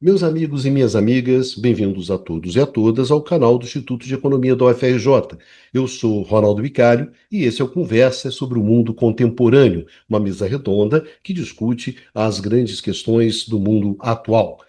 Meus amigos e minhas amigas, bem-vindos a todos e a todas ao canal do Instituto de Economia da UFRJ. Eu sou Ronaldo Vicário e esse é o Conversa sobre o Mundo Contemporâneo, uma mesa redonda que discute as grandes questões do mundo atual.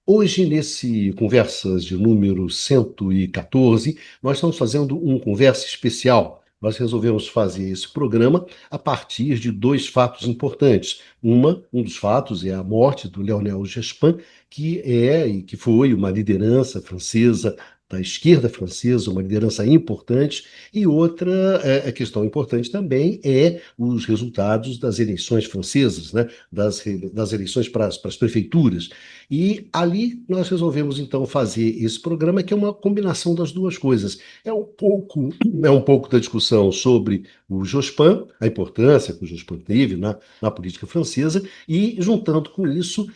Hoje, nesse Conversas de número 114, nós estamos fazendo um conversa especial. Nós resolvemos fazer esse programa a partir de dois fatos importantes. Um dos fatos é a morte do Lionel Jospin, que é e que foi uma liderança francesa, da esquerda francesa, uma liderança importante, e outra a questão importante também é os resultados das eleições francesas, né? Das eleições para as prefeituras. E ali nós resolvemos então fazer esse programa que é uma combinação das duas coisas. É um pouco da discussão sobre o Jospin, a importância que o Jospin teve na política francesa, e juntando com isso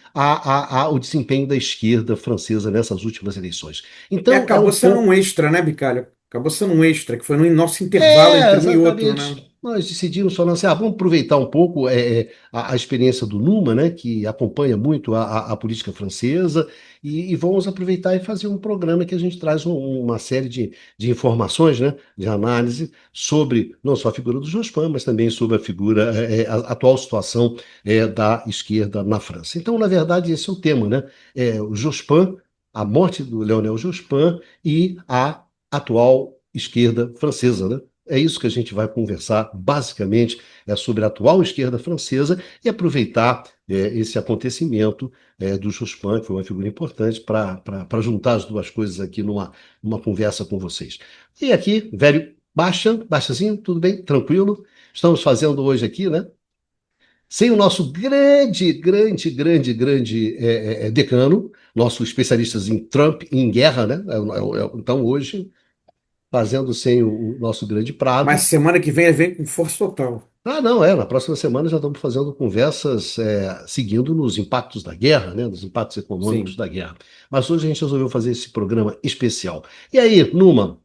o desempenho da esquerda francesa nessas últimas eleições. E Então, é um acabou sendo um pouco. extra, né, Bicalho? Acabou sendo um extra, que foi no nosso intervalo entre um e outro, né? Exatamente. Nós decidimos falar assim, vamos aproveitar um pouco a experiência do Numa, né, que acompanha muito a política francesa, e vamos aproveitar e fazer um programa que a gente traz uma série de informações, né, de análise sobre não só a figura do Jospin, mas também sobre a figura, a atual situação da esquerda na França. Então, na verdade, esse é o tema, né? O Jospin, a morte do Lionel Jospin e a atual esquerda francesa, né? É isso que a gente vai conversar, basicamente, é sobre a atual esquerda francesa e aproveitar esse acontecimento do Jospin, que foi uma figura importante, para juntar as duas coisas aqui numa conversa com vocês. E aqui, velho Baixazinho, tudo bem? Tranquilo? Estamos fazendo hoje aqui, né? Sem o nosso grande decano, nosso especialista em Trump e em guerra, né? Então, hoje, fazendo sem o nosso grande Mas Prado. semana que vem ele vem com força total. Não, na próxima semana já estamos fazendo conversas seguindo nos impactos da guerra, né, nos impactos econômicos Sim. da guerra. Mas hoje a gente resolveu fazer esse programa especial. E aí, Numa,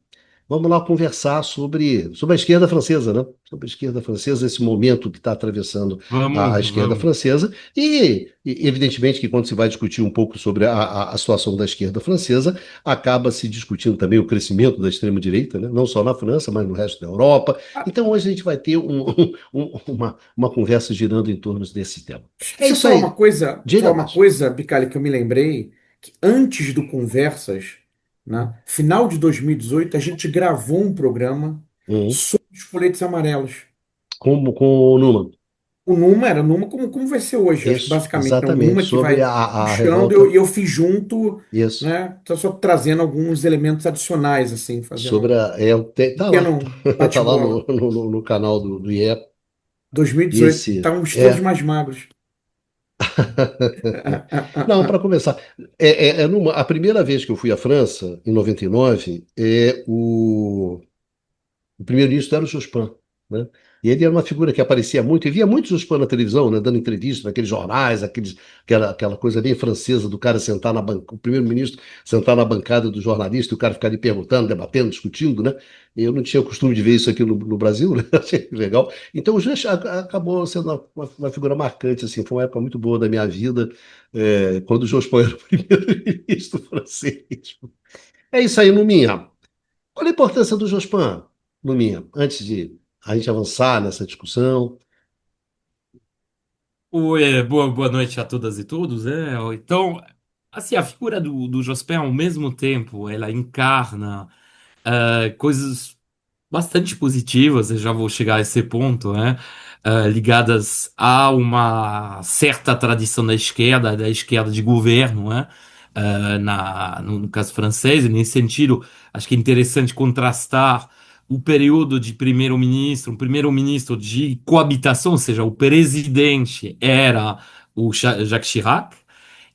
vamos lá conversar sobre a esquerda francesa, né? Sobre a esquerda francesa, esse momento que está atravessando a Vamos, esquerda vamos. francesa. E, evidentemente, que quando se vai discutir um pouco sobre a situação da esquerda francesa, acaba se discutindo também o crescimento da extrema-direita, né? Não só na França, mas no resto da Europa. Ah, Então, hoje a gente vai ter uma conversa girando em torno desse tema. É deixa eu isso falar uma aí. coisa, Diga, Baixa. Bicalho, que eu me lembrei, que antes do Conversas, né, final de 2018, a gente gravou um programa Uhum. sobre os coletes amarelos. Com o Numa. O Numa era Numa como vai ser hoje, acho que Isso, basicamente, né? O exatamente, Numa que sobre vai a puxando revolta. e eu fiz junto, Isso. né? Só trazendo alguns elementos adicionais, assim, fazendo Sobre um tá lá. pequeno Tá lá no, bate-bola. no, no- no canal do IE. 2018, Esse estávamos todos é. mais magros. Não, para começar, a primeira vez que eu fui à França, em 99, o primeiro-ministro era o Jospin, né? E ele era uma figura que aparecia muito, e via muito Jospin na televisão, né, dando entrevista naqueles jornais, aquela coisa bem francesa do cara sentar na banca, o primeiro-ministro sentar na bancada do jornalista e o cara ficar ali perguntando, debatendo, discutindo, né? Eu não tinha o costume de ver isso aqui no Brasil, né? Achei legal. Então o Jospin acabou sendo uma figura marcante, assim, foi uma época muito boa da minha vida, quando o Jospin era o primeiro-ministro francês. É isso aí, Luminha. Qual a importância do Jospin, Luminha, antes de a gente avançar nessa discussão? Oi, boa noite a todas e todos. Então, assim, a figura do Jospin, ao mesmo tempo, ela encarna coisas bastante positivas, eu já vou chegar a esse ponto, né? Ligadas a uma certa tradição da esquerda de governo, né? No caso francês, e nesse sentido, acho que é interessante contrastar o período de um primeiro-ministro de coabitação, ou seja, o presidente era o Jacques Chirac,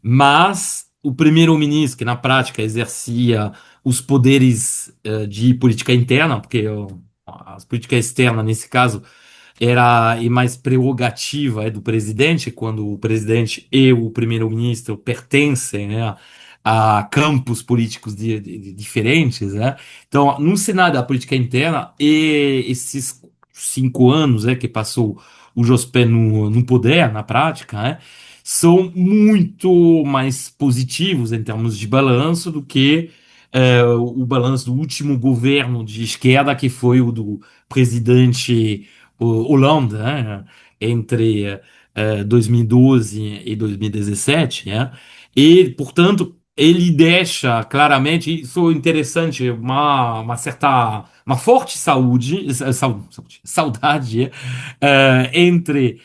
mas o primeiro-ministro, que na prática exercia os poderes de política interna, porque a política externa, nesse caso, era e mais prerrogativa do presidente, quando o presidente e o primeiro-ministro pertencem, né, a campos políticos diferentes, né? Então, no Senado da política interna, e esses 5 anos, que passou o Jospin no poder, na prática, né, são muito mais positivos em termos de balanço do que o balanço do último governo de esquerda, que foi o do presidente Hollande, né, entre 2012 e 2017, né? E, portanto, ele deixa claramente, isso é interessante, uma forte saudade entre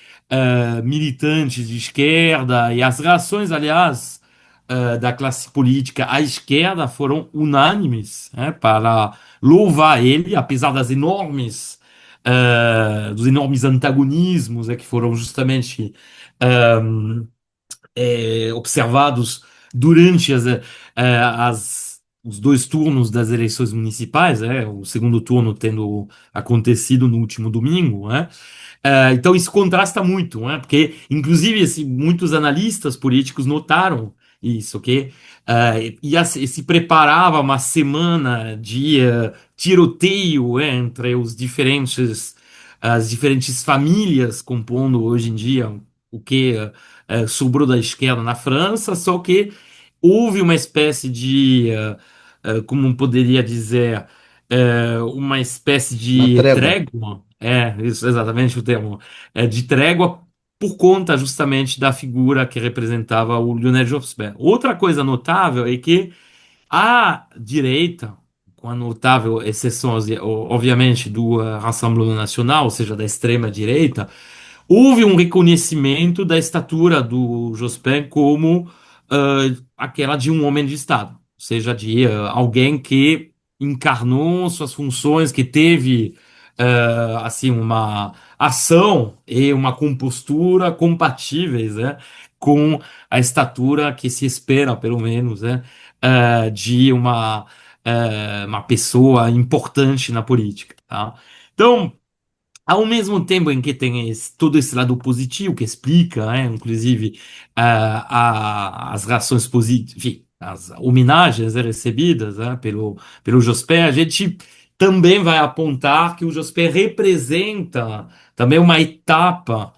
militantes de esquerda, e as reações, aliás, da classe política à esquerda foram unânimes, né, para louvar ele, apesar dos enormes antagonismos que foram justamente observados durante os dois turnos das eleições municipais, o segundo turno tendo acontecido no último domingo, né? Então isso contrasta muito, né? Porque inclusive muitos analistas políticos notaram isso, que se preparava uma semana de tiroteio entre as diferentes famílias compondo hoje em dia o que sobrou da esquerda na França, só que houve uma espécie de, como poderia dizer, uma espécie Uma de trégua. trégua, isso é exatamente o termo, de trégua por conta justamente da figura que representava o Lionel Jospin. Outra coisa notável é que a direita, com a notável exceção, obviamente, do Rassemblement Nacional, ou seja, da extrema direita, houve um reconhecimento da estatura do Jospin como aquela de um homem de Estado, ou seja, de alguém que encarnou suas funções, que teve assim uma ação e uma compostura compatíveis, né, com a estatura que se espera, pelo menos, né, de uma pessoa importante na política, tá? Então, ao mesmo tempo em que tem todo esse lado positivo que explica, né, inclusive, as reações positivas, enfim, as homenagens recebidas, né, pelo Jospin, a gente também vai apontar que o Jospin representa também uma etapa,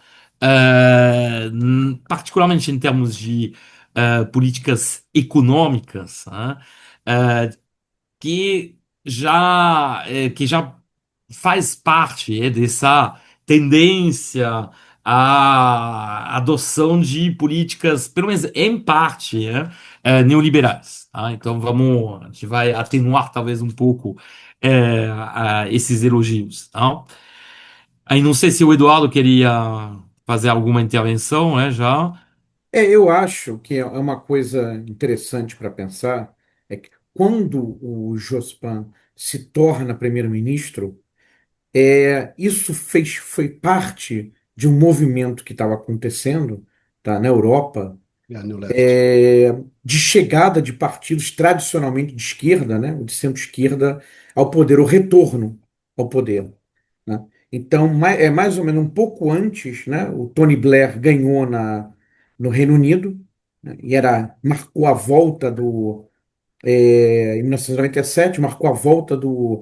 particularmente em termos de políticas econômicas, né, que já faz parte dessa tendência à adoção de políticas, pelo menos em parte, neoliberais. Tá? Então a gente vai atenuar talvez um pouco esses elogios. Tá? Aí não sei se o Eduardo queria fazer alguma intervenção, já. Eu acho que é uma coisa interessante para pensar, é que quando o Jospin se torna primeiro-ministro, isso foi parte de um movimento que estava acontecendo, tá, na Europa, É, New Left. de chegada de partidos tradicionalmente de esquerda, né, ou de centro-esquerda, ao poder, o retorno ao poder, né? Então, é mais ou menos um pouco antes, né, o Tony Blair ganhou no Reino Unido, né, e marcou a volta em 1997, marcou a volta do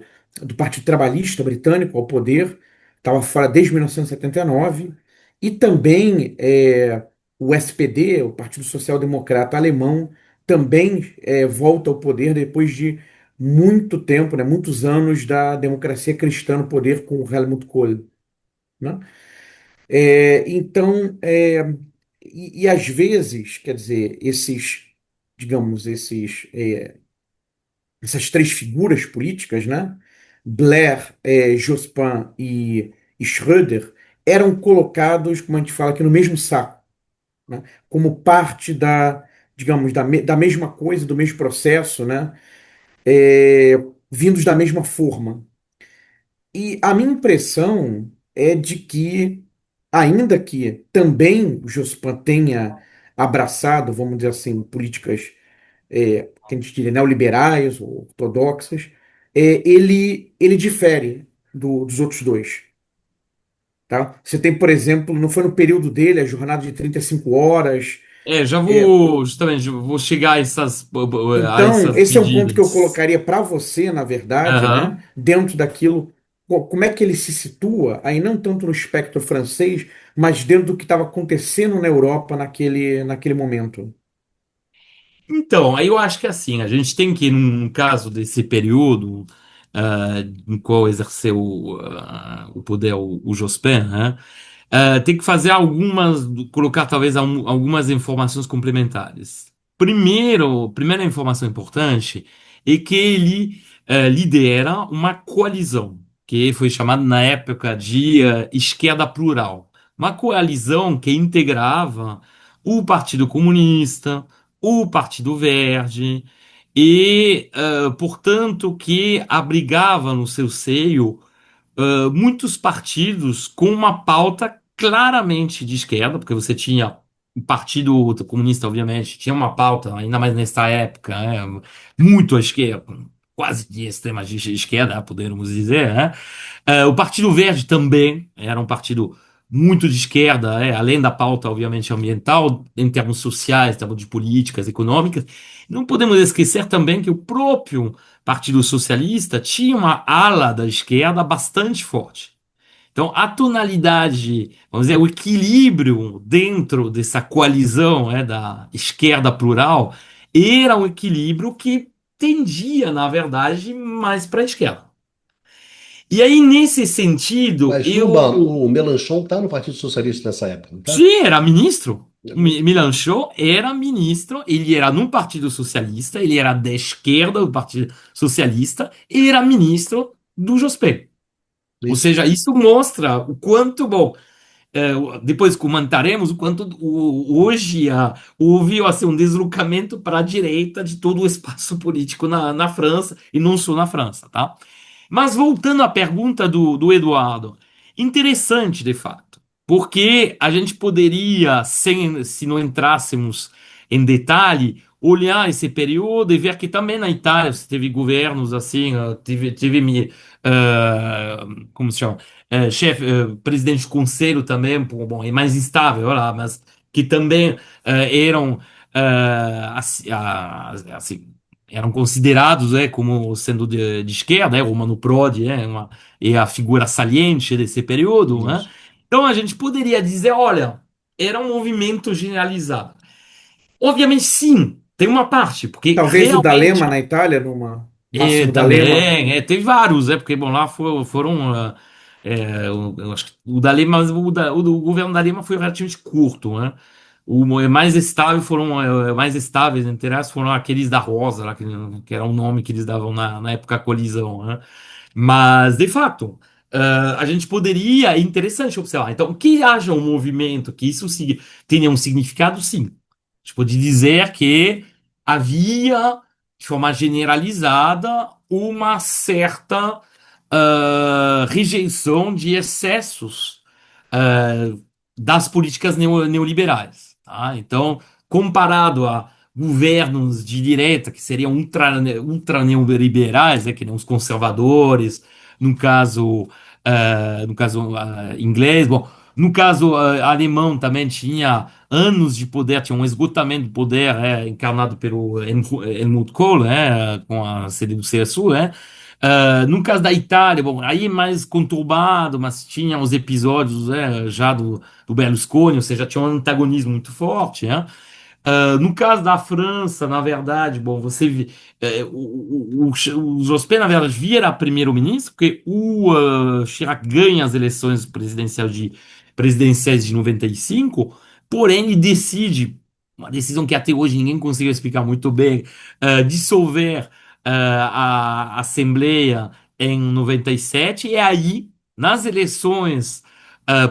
Partido Trabalhista Britânico ao poder, estava fora desde 1979, e também o SPD, o Partido Social Democrata Alemão, também volta ao poder depois de muito tempo, né, muitos anos da democracia cristã no poder com o Helmut Kohl, né? Então, e às vezes, quer dizer, digamos, essas três figuras políticas, né? Blair, Jospin e Schröder, eram colocados, como a gente fala aqui, no mesmo saco, né? Como parte digamos, da mesma coisa, do mesmo processo, né? Vindos da mesma forma. E a minha impressão é de que, ainda que também o Jospin tenha abraçado, vamos dizer assim, políticas que a gente diria neoliberais ou ortodoxas, ele difere dos outros dois. Tá? Você tem, por exemplo, não foi no período dele, a jornada de 35 horas. Já É, vou, justamente, vou chegar a então, essas esse é um ponto que eu medidas. colocaria para você, na verdade, né? Aham. Dentro daquilo. como é que ele se situa, aí não tanto no espectro francês, mas dentro do que estava acontecendo na Europa naquele momento. Então, aí eu acho que assim, a gente tem que, no caso desse período em qual exerceu o poder o Jospin, né, tem que fazer colocar talvez algumas informações complementares. Primeira informação importante é que ele lidera uma coalizão, que foi chamada na época de esquerda plural. Uma coalizão que integrava o Partido Comunista, o Partido Verde, e, portanto, que abrigava no seu seio muitos partidos com uma pauta claramente de esquerda, porque você tinha o Partido Comunista, obviamente, tinha uma pauta, ainda mais nessa época, né, muito à esquerda, quase de extrema esquerda, podemos dizer, né? O Partido Verde também era um partido muito de esquerda, além da pauta, obviamente, ambiental, em termos sociais, em termos de políticas, econômicas. Não podemos esquecer também que o próprio Partido Socialista tinha uma ala da esquerda bastante forte. Então, a tonalidade, vamos dizer, o equilíbrio dentro dessa coalizão, da esquerda plural era um equilíbrio que tendia, na verdade, mais para a esquerda. E aí, nesse sentido, Mas eu o Mélenchon está no Partido Socialista nessa época, não tá? sim, era ministro. Mélenchon era ministro, ele era no Partido Socialista, ele era da esquerda do Partido Socialista, ele era ministro do Jospin. Ou Isso. seja, isso mostra o quanto, bom, depois comentaremos o quanto hoje houve assim, um deslocamento para a direita de todo o espaço político na França, e não só na França, tá? Mas voltando à pergunta do Eduardo, interessante de fato, porque a gente poderia, se não entrássemos em detalhe, olhar esse período e ver que também na Itália você teve governos assim, como se chama, presidente de conselho também, bom, é mais instável, olha lá, mas que também eram assim, eram considerados como sendo de esquerda, o Romano Prodi é a figura saliente desse período, né? Isso. Então a gente poderia dizer, olha, era um movimento generalizado. Obviamente sim, tem uma parte, porque Talvez o D'Alema realmente na Itália, Máximo D'Alema. também, tem vários, porque bom, lá foram. Eu acho que o da Lema, mas o governo da Lema foi relativamente curto, né? Mais estável mais estáveis, entre aspas, foram aqueles da Rosa, lá, que era o nome que eles davam na época da colisão, né? Mas, de fato, a gente poderia, é interessante observar. Então, que haja um movimento, que isso tenha um significado, sim. Tipo, de dizer que havia de forma generalizada, uma certa rejeição de excessos ah, das políticas neoliberais. Tá? Então, comparado a governos de direita, que seriam ultra neoliberais, que nem os conservadores, no caso, inglês, bom, no caso alemão também tinha anos de poder, tinha um esgotamento do poder encarnado pelo Helmut Kohl, com a sede do CSU, no caso da Itália, bom, aí é mais conturbado, mas tinha os episódios já do Berlusconi, ou seja, tinha um antagonismo muito forte, né? No caso da França, na verdade, bom, o Jospin, na verdade, vira primeiro-ministro, porque o Chirac ganha as eleições presidenciais de 95, porém ele decide, uma decisão que até hoje ninguém conseguiu explicar muito bem, dissolver a Assembleia em 97, e aí, nas eleições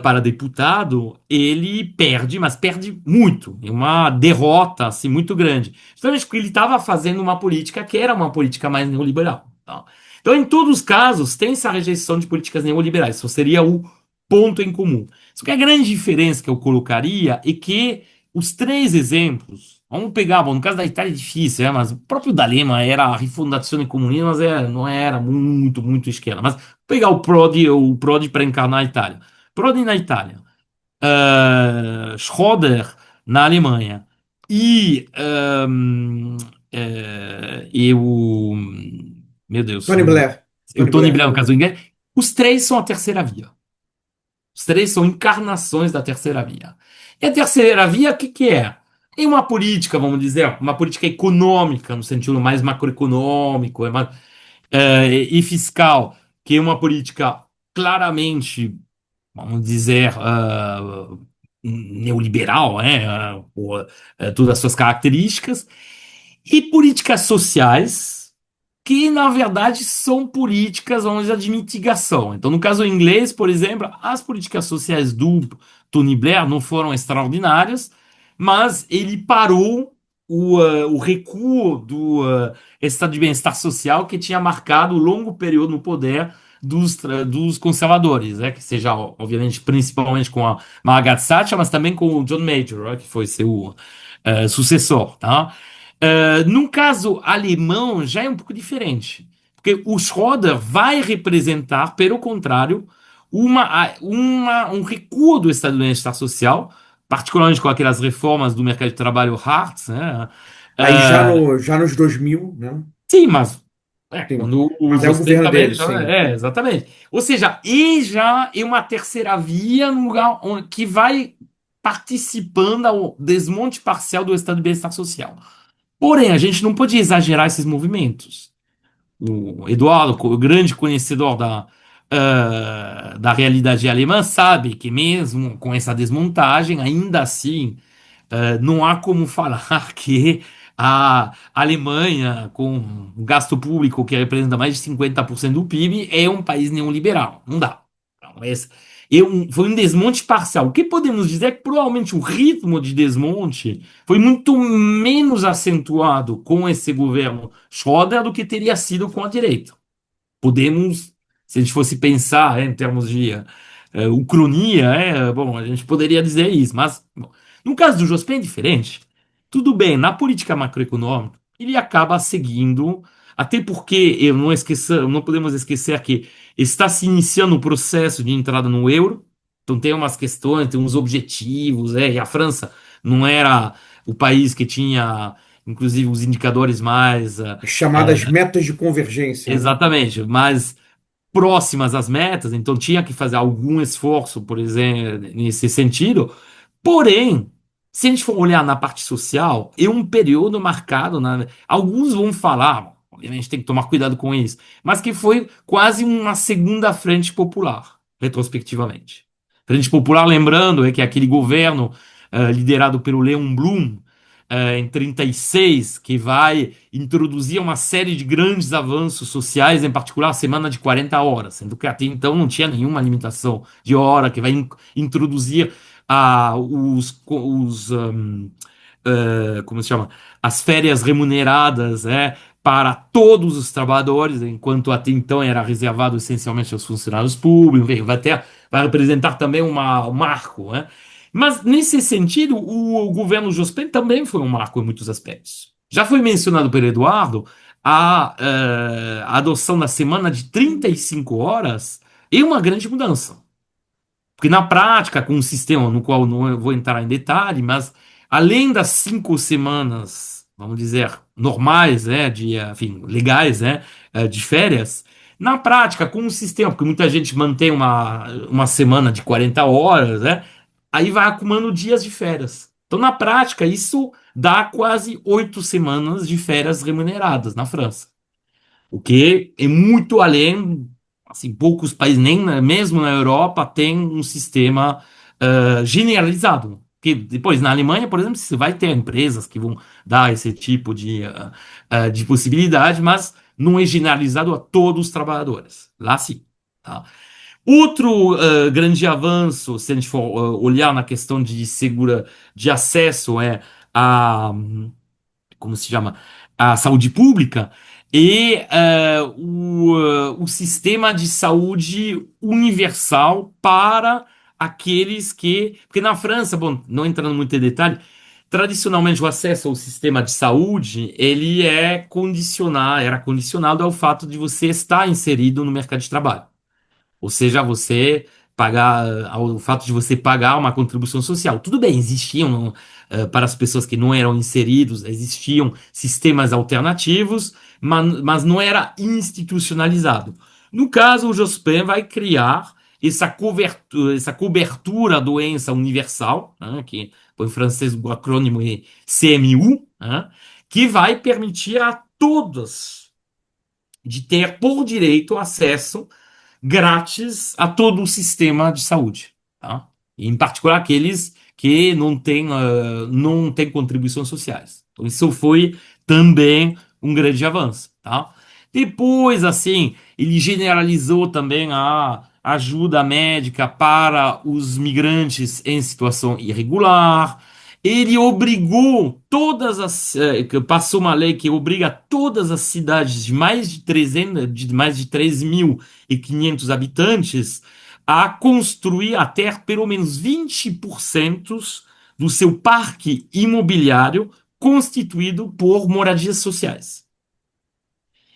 para deputado, ele perde, mas perde muito. É uma derrota assim, muito grande. Justamente porque ele estava fazendo uma política que era uma política mais neoliberal. Tá? Então, em todos os casos, tem essa rejeição de políticas neoliberais. Isso seria o ponto em comum. Só que a grande diferença que eu colocaria é que os três exemplos, vamos pegar, bom, no caso da Itália é difícil, mas o próprio D'Alema era a rifondazione comunista, mas não era muito, muito esquerda. Mas pegar o Prodi para encarnar a Itália. Prodi na Itália, Schroeder na Alemanha e o meu Deus, Tony Blair. o Tony Tony Blair. Blair, no caso inglês, Os três são a terceira via. Os três são encarnações da terceira via. E a terceira via, o que que é? É uma política, vamos dizer, uma política econômica, no sentido mais macroeconômico e fiscal, que é uma política claramente, vamos dizer, neoliberal, por todas as suas características, e políticas sociais, que na verdade são políticas, vamos dizer, de mitigação. Então, no caso inglês, por exemplo, as políticas sociais do Tony Blair não foram extraordinárias, mas ele parou o recuo do estado de bem-estar social que tinha marcado o longo período no poder dos conservadores, né? Que seja, obviamente, principalmente com a Margaret Thatcher, mas também com o John Major, né? Que foi seu sucessor, tá? No caso alemão, já é um pouco diferente. Porque o Schroeder vai representar, pelo contrário, um recuo do Estado do Bem-Estar Social, particularmente com aquelas reformas do mercado de trabalho Hartz, né? Aí já, Uh, já nos 2000, né? sim, mas Sim. quando o Mas é o Jospin governo também. dele, sim. Exatamente. Ou seja, e já é uma terceira via no lugar que vai participando ao desmonte parcial do Estado de Bem-Estar Social. Porém, a gente não pode exagerar esses movimentos. O Eduardo, o grande conhecedor da realidade alemã, sabe que mesmo com essa desmontagem, ainda assim, não há como falar que a Alemanha, com um gasto público que representa mais de 50% do PIB, é um país neoliberal. Não dá. Então, foi um desmonte parcial. O que podemos dizer é que provavelmente o ritmo de desmonte foi muito menos acentuado com esse governo Schroeder do que teria sido com a direita. Podemos, se a gente fosse pensar em termos de ucronia, bom, a gente poderia dizer isso, mas bom, no caso do Jospin é diferente. Tudo bem, na política macroeconômica, ele acaba seguindo, até porque não podemos esquecer que está se iniciando o processo de entrada no euro, então tem umas questões, tem uns objetivos, e a França não era o país que tinha, inclusive, os indicadores mais As chamadas metas de convergência, né? exatamente, mas próximas às metas, então tinha que fazer algum esforço, por exemplo, nesse sentido. Porém, se a gente for olhar na parte social, é um período marcado, alguns vão falar, obviamente tem que tomar cuidado com isso, mas que foi quase uma segunda frente popular, retrospectivamente. Frente popular, lembrando, é que aquele governo liderado pelo Leon Blum, em 36, que vai introduzir uma série de grandes avanços sociais, em particular a semana de 40 horas, sendo que até então não tinha nenhuma limitação de hora, que vai introduzir como se chama? As férias remuneradas, para todos os trabalhadores, enquanto até então era reservado essencialmente aos funcionários públicos, enfim, vai representar também um marco, né? Mas, nesse sentido, o governo Jospin também foi um marco em muitos aspectos. Já foi mencionado pelo Eduardo a adoção da semana de 35 horas é uma grande mudança. Porque na prática, com um sistema no qual não vou entrar em detalhe, mas além das 5 semanas, vamos dizer, normais, enfim, legais, de férias, na prática, com um sistema, porque muita gente mantém uma semana de 40 horas, aí vai acumulando dias de férias. Então, na prática, isso dá quase 8 semanas de férias remuneradas na França. O que é muito além, assim, poucos países, mesmo na Europa, tem um sistema generalizado. Que depois, na Alemanha, por exemplo, você vai ter empresas que vão dar esse tipo de possibilidade, mas não é generalizado a todos os trabalhadores. Lá sim. Tá? Outro grande avanço, se a gente for olhar na questão de acesso a como se chama, a saúde pública e o sistema de saúde universal para aqueles que. Porque na França, bom, não entrando muito em detalhe, tradicionalmente o acesso ao sistema de saúde ele era condicionado ao fato de você estar inserido no mercado de trabalho. Ou seja, você pagar, ao fato de você pagar uma contribuição social. Tudo bem, existiam, para as pessoas que não eram inseridos, existiam sistemas alternativos, mas não era institucionalizado. No caso, o Jospin vai criar essa cobertura doença universal, né, que em francês o acrônimo é CMU, né, que vai permitir a todos de ter por direito acesso grátis a todo o sistema de saúde, tá? Em particular aqueles que não têm contribuições sociais. Então, isso foi também um grande avanço, tá? Depois, assim, ele generalizou também a ajuda médica para os migrantes em situação irregular. Ele obrigou passou uma lei que obriga todas as cidades de mais de 300, de mais de 3.500 habitantes a construir, a ter pelo menos 20% do seu parque imobiliário constituído por moradias sociais.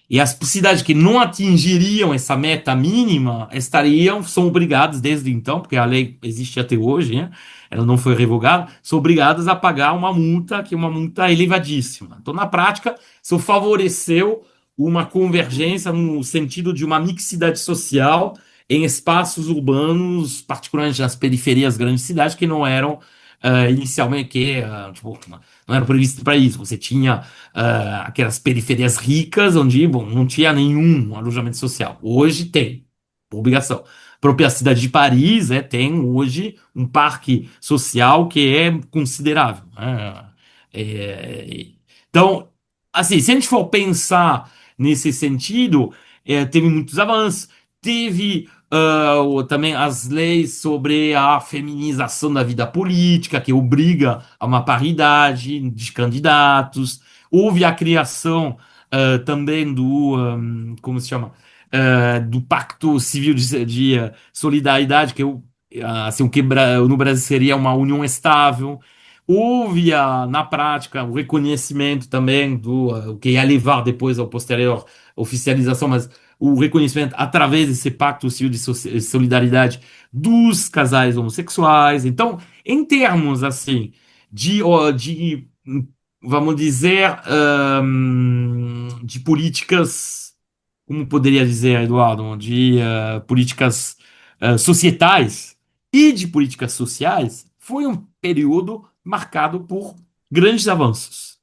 E as cidades que não atingiriam essa meta mínima são obrigadas desde então, porque a lei existe até hoje, né? Ela não foi revogada, são obrigadas a pagar uma multa, que é uma multa elevadíssima. Então, na prática, isso favoreceu uma convergência no sentido de uma mixidade social em espaços urbanos, particularmente nas periferias das grandes cidades, que não eram inicialmente, tipo, não era previsto para isso. Você tinha aquelas periferias ricas, onde, bom, não tinha nenhum alojamento social. Hoje tem, por obrigação. A própria cidade de Paris tem hoje um parque social que é considerável, né? É, então, assim, se a gente for pensar nesse sentido, teve muitos avanços. Teve também as leis sobre a feminização da vida política, que obriga a uma paridade de candidatos. Houve a criação também como se chama? Do Pacto Civil de Solidariedade, que assim, no Brasil seria uma união estável. Houve, na prática, o reconhecimento também o que ia levar depois ao posterior oficialização, mas o reconhecimento através desse pacto civil de solidariedade dos casais homossexuais. Então, em termos assim de vamos dizer, de políticas, como poderia dizer, Eduardo, de políticas societais e de políticas sociais, foi um período marcado por grandes avanços.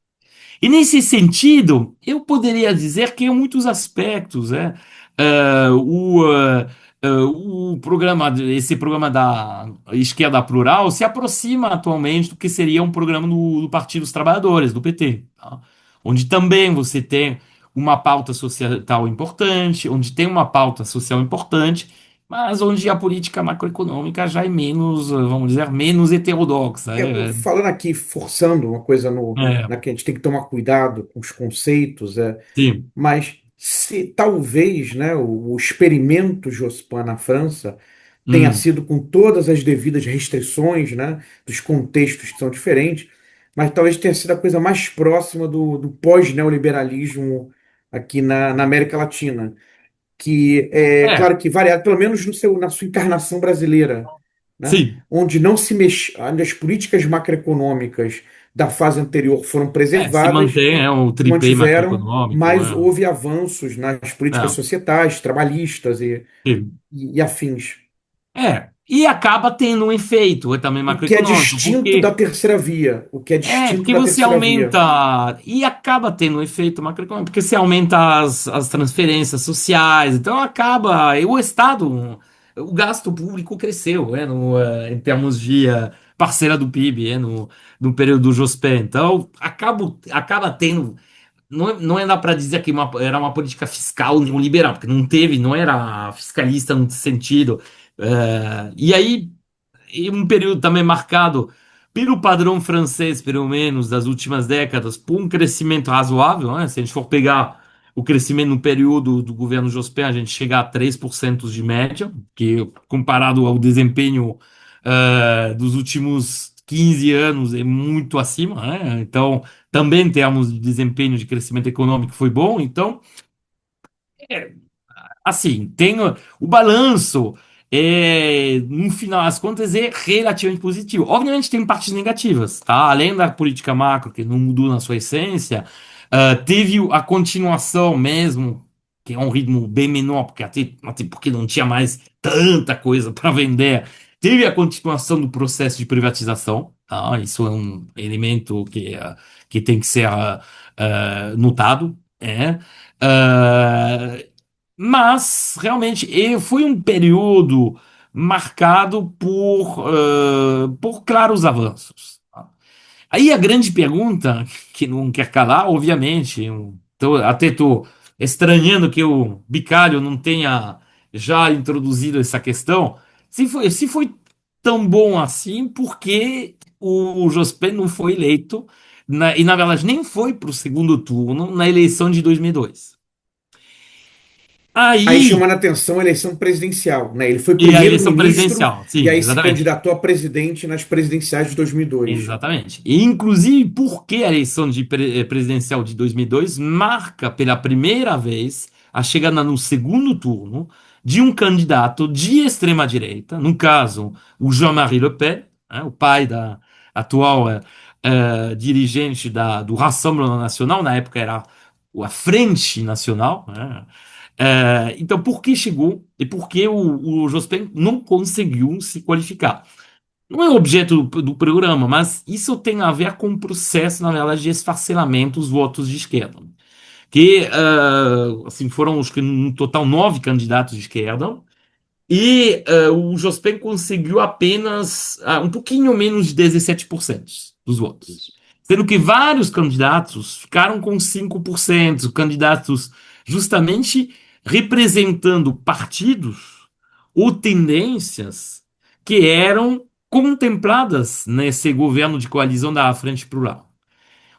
E nesse sentido, eu poderia dizer que em muitos aspectos, eh, o, esse programa da esquerda plural se aproxima atualmente do que seria um programa do Partido dos Trabalhadores, do PT, tá? Onde também você tem uma pauta societal importante, onde tem uma pauta social importante, mas onde a política macroeconômica já é menos, vamos dizer, menos heterodoxa. Falando aqui, forçando uma coisa É, que a gente tem que tomar cuidado com os conceitos, sim. mas se talvez, né, o experimento Jospin na França tenha Hum, sido com todas as devidas restrições, né, dos contextos que são diferentes, mas talvez tenha sido a coisa mais próxima do pós-neoliberalismo aqui na América Latina, que é é, claro que variado, pelo menos na sua encarnação brasileira, né, sim. onde não se mexe, onde as políticas macroeconômicas da fase anterior foram Se preservadas, mantém, o se tripé mantiveram, macroeconômico. mas houve avanços nas políticas É, societais, trabalhistas sim. e afins. E acaba tendo um efeito também O que é macroeconômico, distinto da porque terceira via. O que é distinto porque da você terceira via. aumenta e acaba tendo um efeito macroeconômico, porque você aumenta as transferências sociais, então acaba, e o Estado, o gasto público cresceu, em termos de parcela do PIB, no período do Jospin, então acaba tendo. Não é dá para dizer que era uma política fiscal neoliberal, porque não teve, não era fiscalista no sentido. E aí, em um período também marcado pelo padrão francês, pelo menos das últimas décadas, por um crescimento razoável, né? Se a gente for pegar o crescimento no período do governo Jospin, a gente chega a 3% de média, que comparado ao desempenho dos últimos 15 anos é muito acima, né? Então, também em termos de desempenho de crescimento econômico foi bom. Então, assim, tem o balanço, no final das contas, é relativamente positivo. Obviamente, tem partes negativas, tá? Além da política macro, que não mudou na sua essência, teve a continuação mesmo. que é um ritmo bem menor, porque até porque não tinha mais tanta coisa para vender. Teve a continuação do processo de privatização, tá? Isso é um elemento que tem que ser notado. Ah, mas, realmente, foi um período marcado por claros avanços. Tá? Aí a grande pergunta, que não quer calar, obviamente, até estou estranhando que o Bicalho não tenha já introduzido essa questão, se foi tão bom assim, por que o Jospin não foi eleito, e na verdade nem foi para o segundo turno na eleição de 2002? Aí Aí, chamando a atenção a eleição presidencial, né? Ele foi e a eleição primeiro-ministro presidencial, e sim, aí se exatamente. candidatou a presidente nas presidenciais de 2002. Exatamente. E, inclusive, porque a eleição presidencial de 2002 marca pela primeira vez a chegada no segundo turno de um candidato de extrema-direita, no caso, o Jean-Marie Le Pen, né, o pai da atual dirigente do Rassemblement Nacional, na época era a Frente Nacional, né? Então, por que chegou e por que o Jospin não conseguiu se qualificar? Não é o objeto do programa, mas isso tem a ver com o processo, na verdade, de esfacelamento dos votos de esquerda. Que, assim, foram, acho que, no total, 9 candidatos de esquerda, e o Jospin conseguiu apenas um pouquinho menos de 17% dos votos. Isso. Sendo que vários candidatos ficaram com 5%, candidatos justamente representando partidos ou tendências que eram contempladas nesse governo de coalizão da Frente Plural.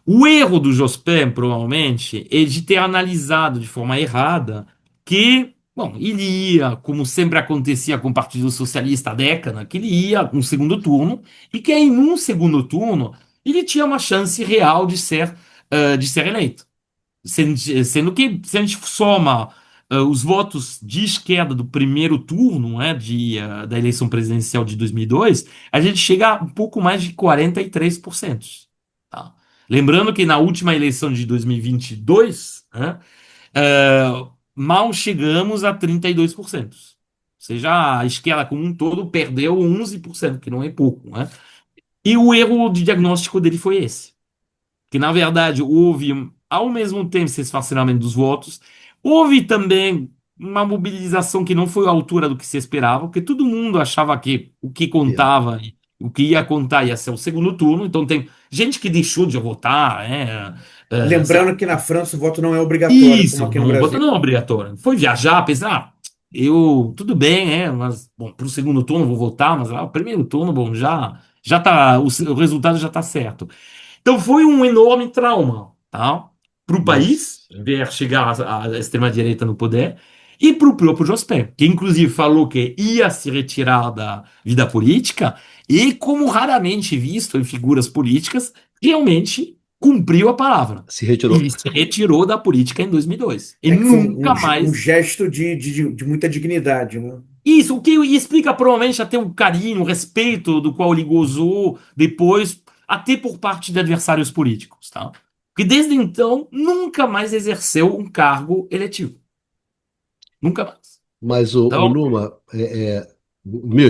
O erro do Jospin, provavelmente, é de ter analisado de forma errada que, bom, ele ia, como sempre acontecia com o Partido Socialista há década, que ele ia no segundo turno e que aí, num segundo turno, ele tinha uma chance real de ser eleito. Sendo que, se a gente soma os votos de esquerda do primeiro turno, da eleição presidencial de 2002, a gente chega a um pouco mais de 43%. Tá? Lembrando que na última eleição de 2022, eh, mal chegamos a 32%. Ou seja, a esquerda como um todo perdeu 11%, que não é pouco. E o erro de diagnóstico dele foi esse, que na verdade houve, ao mesmo tempo, esse esfacelamento dos votos, houve também uma mobilização que não foi à altura do que se esperava, porque todo mundo achava que o que É. contava, o que ia contar ia ser o segundo turno, então tem gente que deixou de votar, sei lá. Lembrando que na França o voto não é obrigatório, como Isso, aqui no não, voto Brasil. não é obrigatório. Foi viajar, pensar, tudo bem, mas, bom, para o segundo turno vou votar, mas lá, o primeiro turno, bom, já tá, o resultado já tá certo. Então foi um enorme trauma, tá? Para o país, Mas, ver chegar a extrema-direita no poder, e para o próprio Jospin, que inclusive falou que ia se retirar da vida política, e como raramente visto em figuras políticas, realmente cumpriu a palavra. se retirou. E se retirou da política em 2002. E É que foi nunca um mais. gesto de muita dignidade, né? Isso, o que explica provavelmente até o carinho, o respeito do qual ele gozou depois, até por parte de adversários políticos, tá? Porque desde então nunca mais exerceu um cargo eletivo. Nunca mais. Mas o Então, Numa, o meu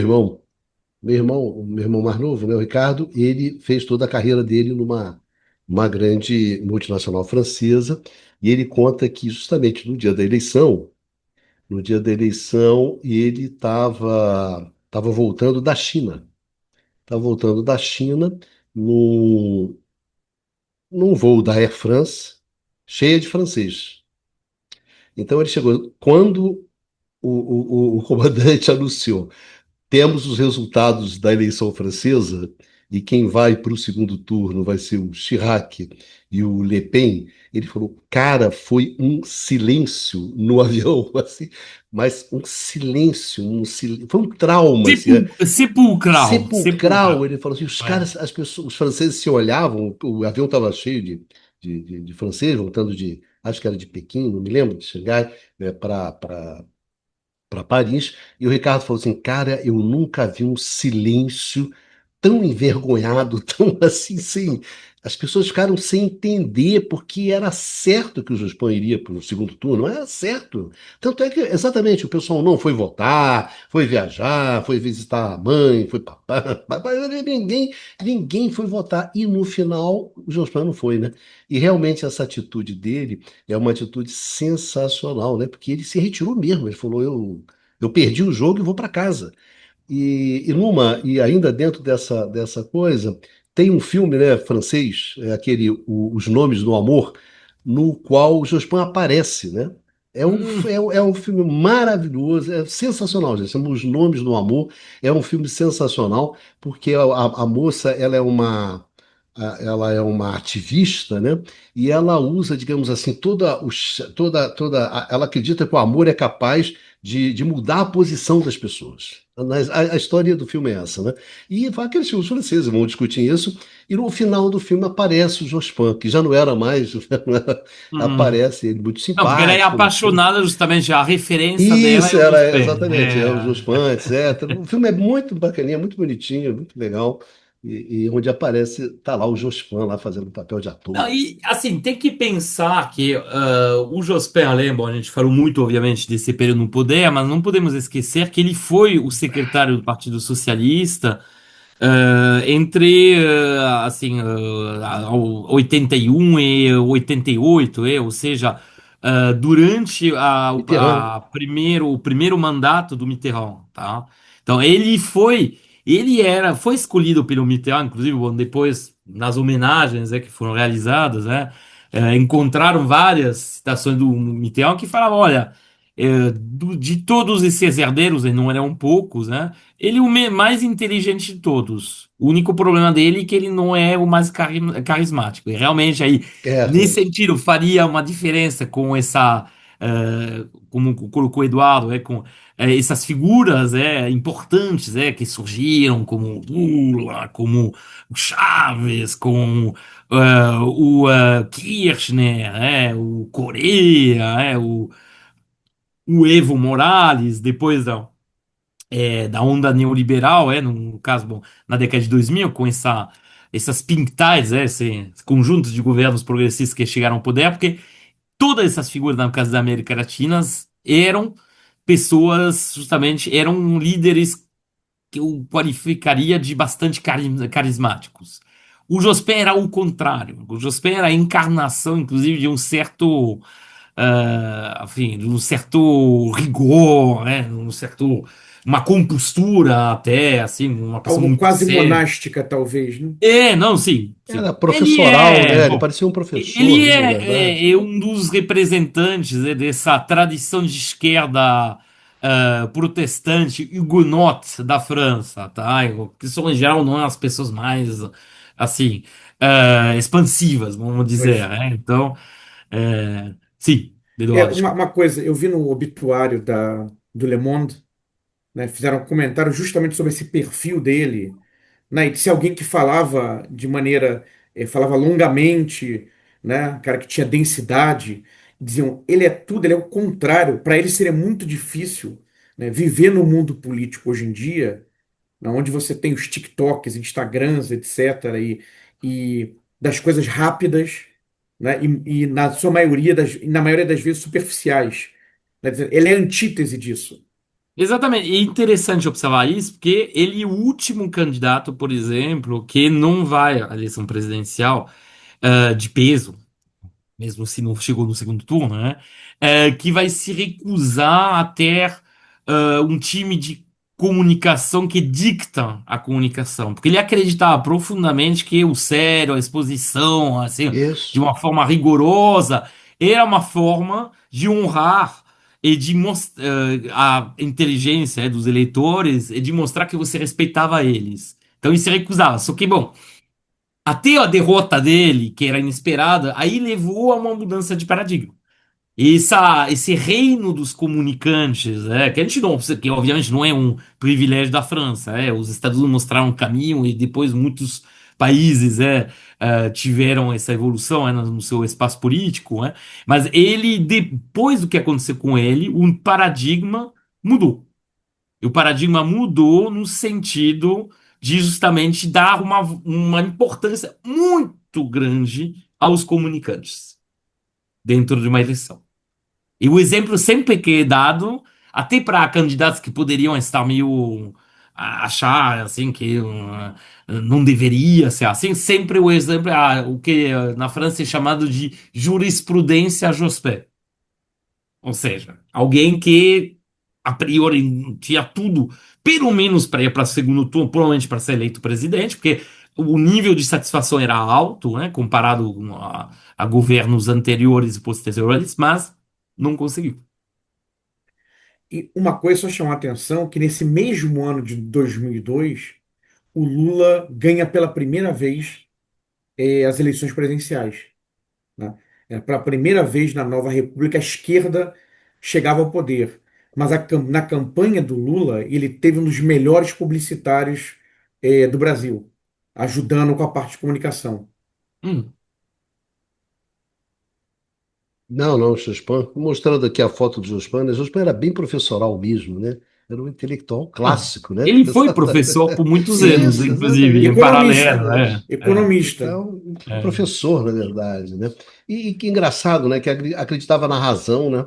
irmão mais novo, né, o Ricardo, ele fez toda a carreira dele numa uma grande multinacional francesa, e ele conta que justamente no dia da eleição, ele estava voltando da China. Estava voltando da China num, num voo da Air France, cheia de franceses. Então ele chegou. Quando o comandante anunciou: temos os resultados da eleição francesa, e quem vai para o segundo turno vai ser o Chirac e o Le Pen. Ele falou, cara, foi um silêncio no avião, assim, mas foi um trauma, assim, sepulcral, sepulcral. sepulcral. Ele falou assim, os É. caras, as pessoas, os franceses se olhavam, o avião estava cheio de franceses, voltando acho que era de Pequim, não me lembro, de Xangai, para Paris, e o Ricardo falou assim, cara, eu nunca vi um silêncio tão envergonhado, tão assim, As pessoas ficaram sem entender porque era certo que o Jospin iria para o segundo turno, era certo. Tanto é que, exatamente, o pessoal não foi votar, foi viajar, foi visitar a mãe, foi papai, papai, ninguém foi votar. E no final, o Jospin não foi, né? E realmente essa atitude dele é uma atitude sensacional, né? Porque ele se retirou mesmo, ele falou, eu perdi o jogo e vou para casa. E ainda dentro dessa coisa, tem um filme, né, francês, Os Nomes do Amor, no qual o Jospin aparece, né? É um filme maravilhoso, é sensacional, gente. Chama Os Nomes do Amor. É um filme sensacional, porque a moça, ela é uma ativista, né? E ela usa, digamos assim, ela acredita que o amor é capaz de mudar a posição das pessoas. A história do filme é essa, né? E aqueles filmes franceses vão discutir isso, e no final do filme aparece o Jospin, que já não era mais, Hum. aparece ele muito Não, porque ela é simpático no filme. apaixonada justamente, a referência dela é Isso, o era Jospin. exatamente, é o Jospin, etc. O filme é muito bacaninha, muito bonitinho, muito legal. E onde aparece, tá lá o Jospin lá fazendo o papel de Não, ator. e assim, tem que pensar que o Jospin Lembo, a gente falou muito, obviamente, desse período no poder, mas não podemos esquecer que ele foi o secretário do Partido Socialista entre assim, 81 e 88, ou seja, durante Mitterrand. o primeiro mandato do Mitterrand, tá? Então ele foi escolhido pelo Mitterrand, inclusive, bom, depois nas homenagens que foram realizadas, né, encontraram várias citações do Mitterrand que falavam, olha, de todos esses herdeiros, e não eram poucos, né? Ele é o mais inteligente de todos. O único problema dele é que ele não é o mais carismático. E realmente aí, nesse É. sentido, faria uma diferença com como colocou o Eduardo, com essas figuras importantes que surgiram, como o Lula, como o Chaves, como o Kirchner, o Correa, o Evo Morales, depois da onda neoliberal, no caso, bom, na década de 2000, com essas pink ties, esse conjunto de governos progressistas que chegaram ao poder, porque todas essas figuras, na casa da América Latina, eram pessoas, justamente, eram líderes que eu qualificaria de bastante carismáticos. O Jospin era o contrário. O Jospin era a encarnação, inclusive, de um certo enfim, de um certo rigor, uma compostura até, assim, uma pessoa Algo muito quase séria. monástica, talvez, né? Não, sim, sim. Era Ele professoral, é, né? Ele bom, parecia um professor ele mesmo, na é, verdade. é um dos representantes dessa tradição de esquerda protestante hugonote da França, tá? Que são, em geral, não as pessoas mais, assim, expansivas, vamos dizer, Pois. né? Então, sim, Eduardo, Uma coisa, eu vi no obituário do Le Monde, né, fizeram um comentário justamente sobre esse perfil dele, né, e disse alguém que falava de maneira, falava longamente, né, um cara que tinha densidade, diziam, ele é tudo, ele é o contrário, para ele seria muito difícil, né, viver no mundo político hoje em dia, né, onde você tem os TikToks, Instagrams, etc., e das coisas rápidas, né, e na sua maioria na maioria das vezes superficiais. Né, ele é a antítese disso. exatamente. E é interessante observar isso, porque ele é o último candidato, por exemplo, que não vai à eleição presidencial de peso, mesmo se não chegou no segundo turno, né? Que vai se recusar a ter um time de comunicação que dicta a comunicação, porque ele acreditava profundamente que o sério, a exposição, assim, de Isso. uma forma rigorosa, era uma forma de honrar e de mostrar a inteligência dos eleitores e de mostrar que você respeitava eles. Então ele se recusava. Só que, bom, até a derrota dele, que era inesperada, aí levou a uma mudança de paradigma. Esse reino dos comunicantes, que a gente não, que obviamente não é um privilégio da França, os Estados Unidos mostraram um caminho e depois muitos países tiveram essa evolução no seu espaço político, mas ele, depois do que aconteceu com ele, o paradigma mudou. E o paradigma mudou no sentido de justamente dar uma importância muito muito grande aos comunicantes dentro de uma eleição. E o exemplo sempre que é dado, até para candidatos que poderiam estar meio achar assim que não deveria ser assim, sempre o exemplo é o que na França é chamado de jurisprudência Jospin. Ou seja, alguém que a priori tinha tudo, pelo menos para ir para o segundo turno, provavelmente para ser eleito presidente, porque o nível de satisfação era alto, né, comparado a governos anteriores e posteriores, mas não conseguiu. E uma coisa só chamar a atenção, que nesse mesmo ano de 2002, o Lula ganha pela primeira vez as eleições presidenciais, né? Pela primeira vez na nova República, a esquerda chegava ao poder. Mas na campanha do Lula, ele teve um dos melhores publicitários do Brasil, ajudando com a parte de comunicação. Hum. Não, não, Jospin. Mostrando aqui a foto do Jospin, né? Jospin era bem professoral mesmo, né? Era um intelectual Ah, clássico, né? ele foi professor por muitos anos, Isso, inclusive, em exatamente, Economista, paralelo, exatamente. economista. Então, um é, professor, na verdade, né? E que engraçado, né? Que acreditava na razão, né?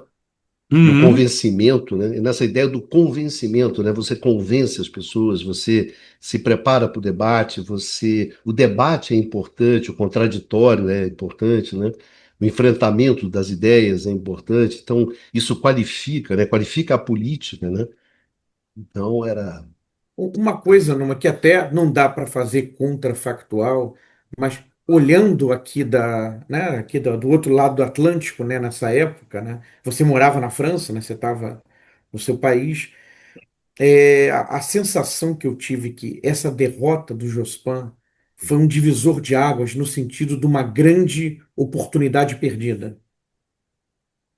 No Uhum. convencimento, né? E nessa ideia do convencimento, né? Você convence as pessoas, você se prepara para o debate, o debate é importante, o contraditório é importante, né? O enfrentamento das ideias é importante. Então, isso qualifica, né? Qualifica a política, né? Então, era. Uma coisa numa que até não dá para fazer contrafactual, mas olhando aqui do outro lado do Atlântico, né, nessa época, né, você morava na França, né, você estava no seu país, a sensação que eu tive que essa derrota do Jospin foi um divisor de águas no sentido de uma grande oportunidade perdida.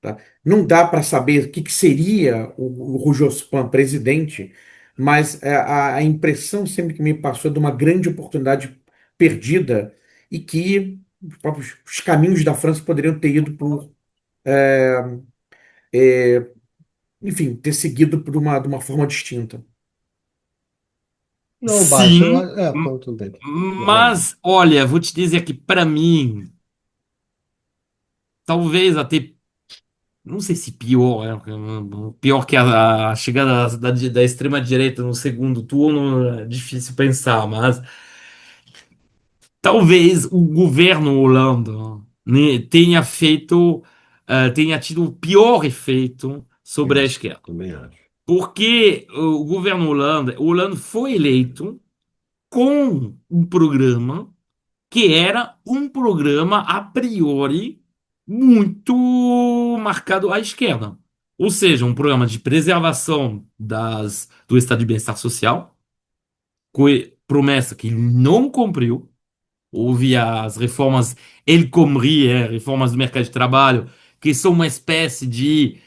Tá? Não dá para saber o que seria o Jospin presidente, mas a impressão sempre que me passou é de uma grande oportunidade perdida e que os caminhos da França poderiam ter ido por, enfim, ter seguido de uma forma distinta. Não, baixa. Sim, Pronto, tudo bem. Vai lá. mas olha, vou te dizer que para mim, talvez até, não sei se pior, pior que a chegada da extrema-direita no segundo turno, é difícil pensar, mas talvez o governo Hollande, né, tenha tido o pior efeito sobre a Isso, esquerda. também acho. Porque o governo Hollande foi eleito com um programa que era um programa a priori muito marcado à esquerda. Ou seja, um programa de preservação do estado de bem-estar social, promessa que ele não cumpriu. Houve as reformas El Khomri, reformas do mercado de trabalho, que são uma espécie de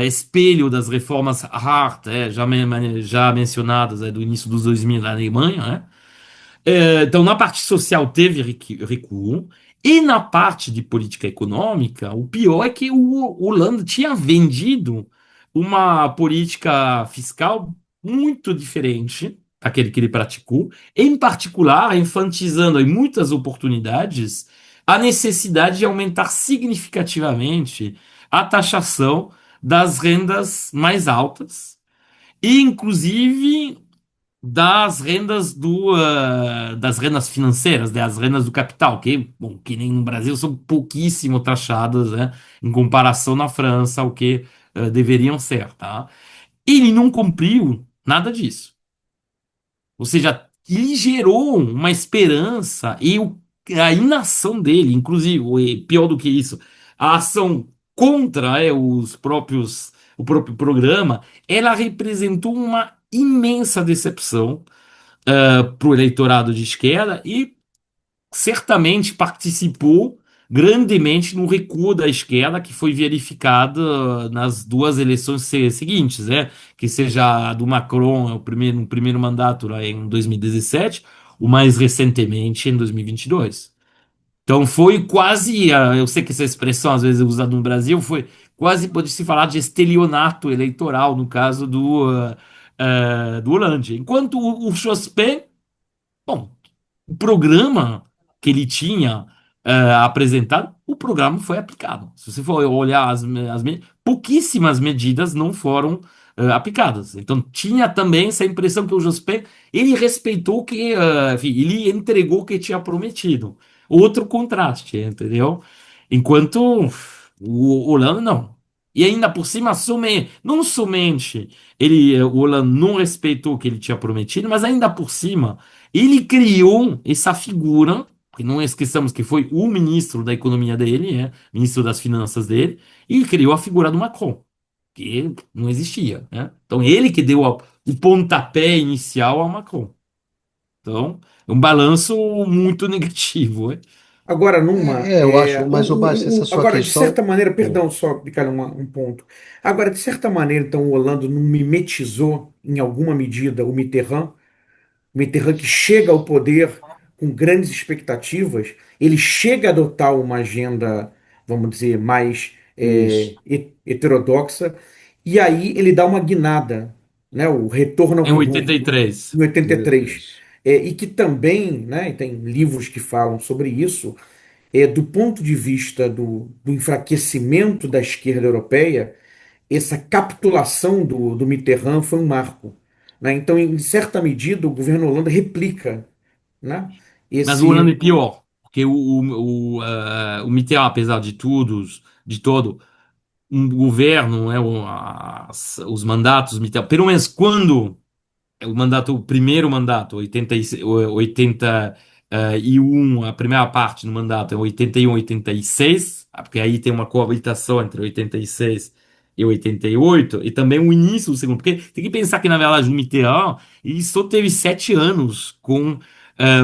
espelho das reformas Hart, já mencionadas do início dos 2000 na Alemanha, né? Então, na parte social teve recuo, e na parte de política econômica, o pior é que o Hollande tinha vendido uma política fiscal muito diferente daquele que ele praticou, em particular, enfatizando em muitas oportunidades a necessidade de aumentar significativamente a taxação das rendas mais altas, e inclusive das rendas financeiras, das rendas do capital, que, bom, que nem no Brasil são pouquíssimo taxadas, né, em comparação na França, o que deveriam ser, tá? Ele não cumpriu nada disso. Ou seja, ele gerou uma esperança e a inação dele, inclusive, pior do que isso, a ação contra o próprio programa, ela representou uma imensa decepção para o eleitorado de esquerda e certamente participou grandemente no recuo da esquerda que foi verificado nas duas eleições seguintes, né? Que seja a do Macron no primeiro mandato lá em 2017, ou mais recentemente em 2022. Então foi quase, eu sei que essa expressão às vezes é usada no Brasil, foi quase, pode-se falar de estelionato eleitoral no caso do Hollande. Enquanto o Jospin, bom, o programa que ele tinha apresentado, o programa foi aplicado. Se você for olhar pouquíssimas medidas não foram aplicadas. Então tinha também essa impressão que o Jospin ele respeitou que, enfim, ele entregou o que tinha prometido. Outro contraste, entendeu? Enquanto o Hollande não. E ainda por cima, não somente o Hollande não respeitou o que ele tinha prometido, mas ainda por cima, ele criou essa figura, que não esqueçamos que foi o ministro da economia dele, ministro das finanças dele, e criou a figura do Macron, que não existia, né? Então ele que deu o pontapé inicial ao Macron. Então, é um balanço muito negativo, né? Agora, numa. Eu acho, mas, Baixo, essa sua Agora, de certa questão. maneira, Hum, perdão, só, Ricardo, um ponto. Agora, de certa maneira, então, o Hollande não mimetizou, em alguma medida, o Mitterrand. O Mitterrand que chega ao poder com grandes expectativas, ele chega a adotar uma agenda, vamos dizer, mais Isso, heterodoxa, e aí ele dá uma guinada, né? O retorno Em 83. em 83. 83. E que também, né, tem livros que falam sobre isso, do ponto de vista do enfraquecimento da esquerda europeia, essa capitulação do Mitterrand foi um marco, né? Então, em certa medida, o governo Holanda replica, né, Mas o Hollande é esse. pior, porque o Mitterrand, apesar de todo, um governo, os mandatos, pelo menos quando o primeiro mandato, 81, a primeira parte do mandato é 81, 86, porque aí tem uma coabitação entre 86 e 88, e também o início do segundo, porque tem que pensar que, na verdade, o Mitterrand, ele só teve 7 anos com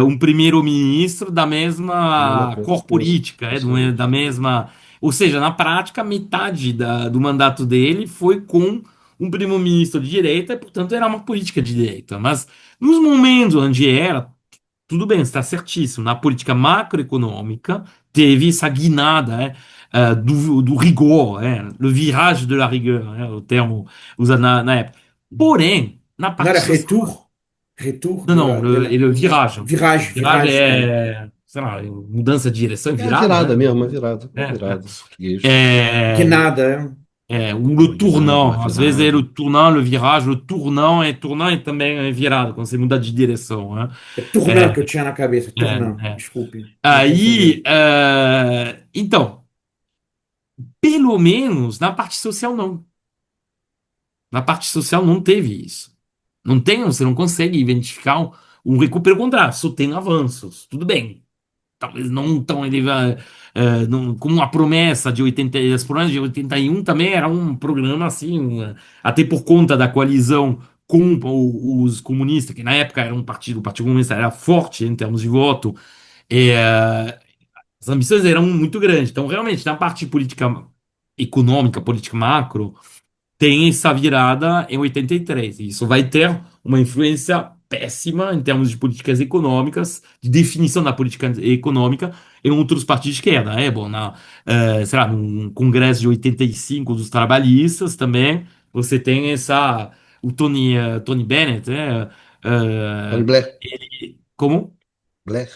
um primeiro-ministro da Mesma mesma coisa. cor política, da Excelente. mesma... Ou seja, na prática, metade do mandato dele foi com um primeiro-ministro de direita, e, portanto, era uma política de direita. Mas nos momentos onde era, tudo bem, está certíssimo. Na política macroeconômica, teve essa guinada do rigor, le virage de la rigueur, o termo usado na época. Porém, na Não parte era social. retour? Retour Não, não, ele é viragem. virage, Viragem virage, é, sei lá, mudança de direção, É a virada, virada né? mesmo, a virada. A É, virada em português. é. guinada, Ou Uma le guinada, uma tournant, às vezes é virada. o tournant, le virage, o tournant é também virado, quando você muda de direção, né? Tournant que eu tinha na cabeça, Tournant, É, é. desculpe, me confundi. Aí, então, pelo menos na parte social não. Na parte social não teve isso. Não tem, você não consegue identificar um recuo, pelo contrário, só tem avanços. Tudo bem. Talvez não tão elevado, como a promessa de 80, as promessas de 81 também era um programa assim, até por conta da coalizão com os comunistas, que na época era o Partido Comunista era forte em termos de voto, e, as ambições eram muito grandes. Então, realmente, na parte de política econômica, política macro, tem essa virada em 83. E isso vai ter uma influência péssima em termos de políticas econômicas, de definição da política econômica em outros partidos de esquerda. É bom, sei lá, no Congresso de 85 dos trabalhistas também, você tem Tony Bennett, né? Tony eh, Blair. como? Blair.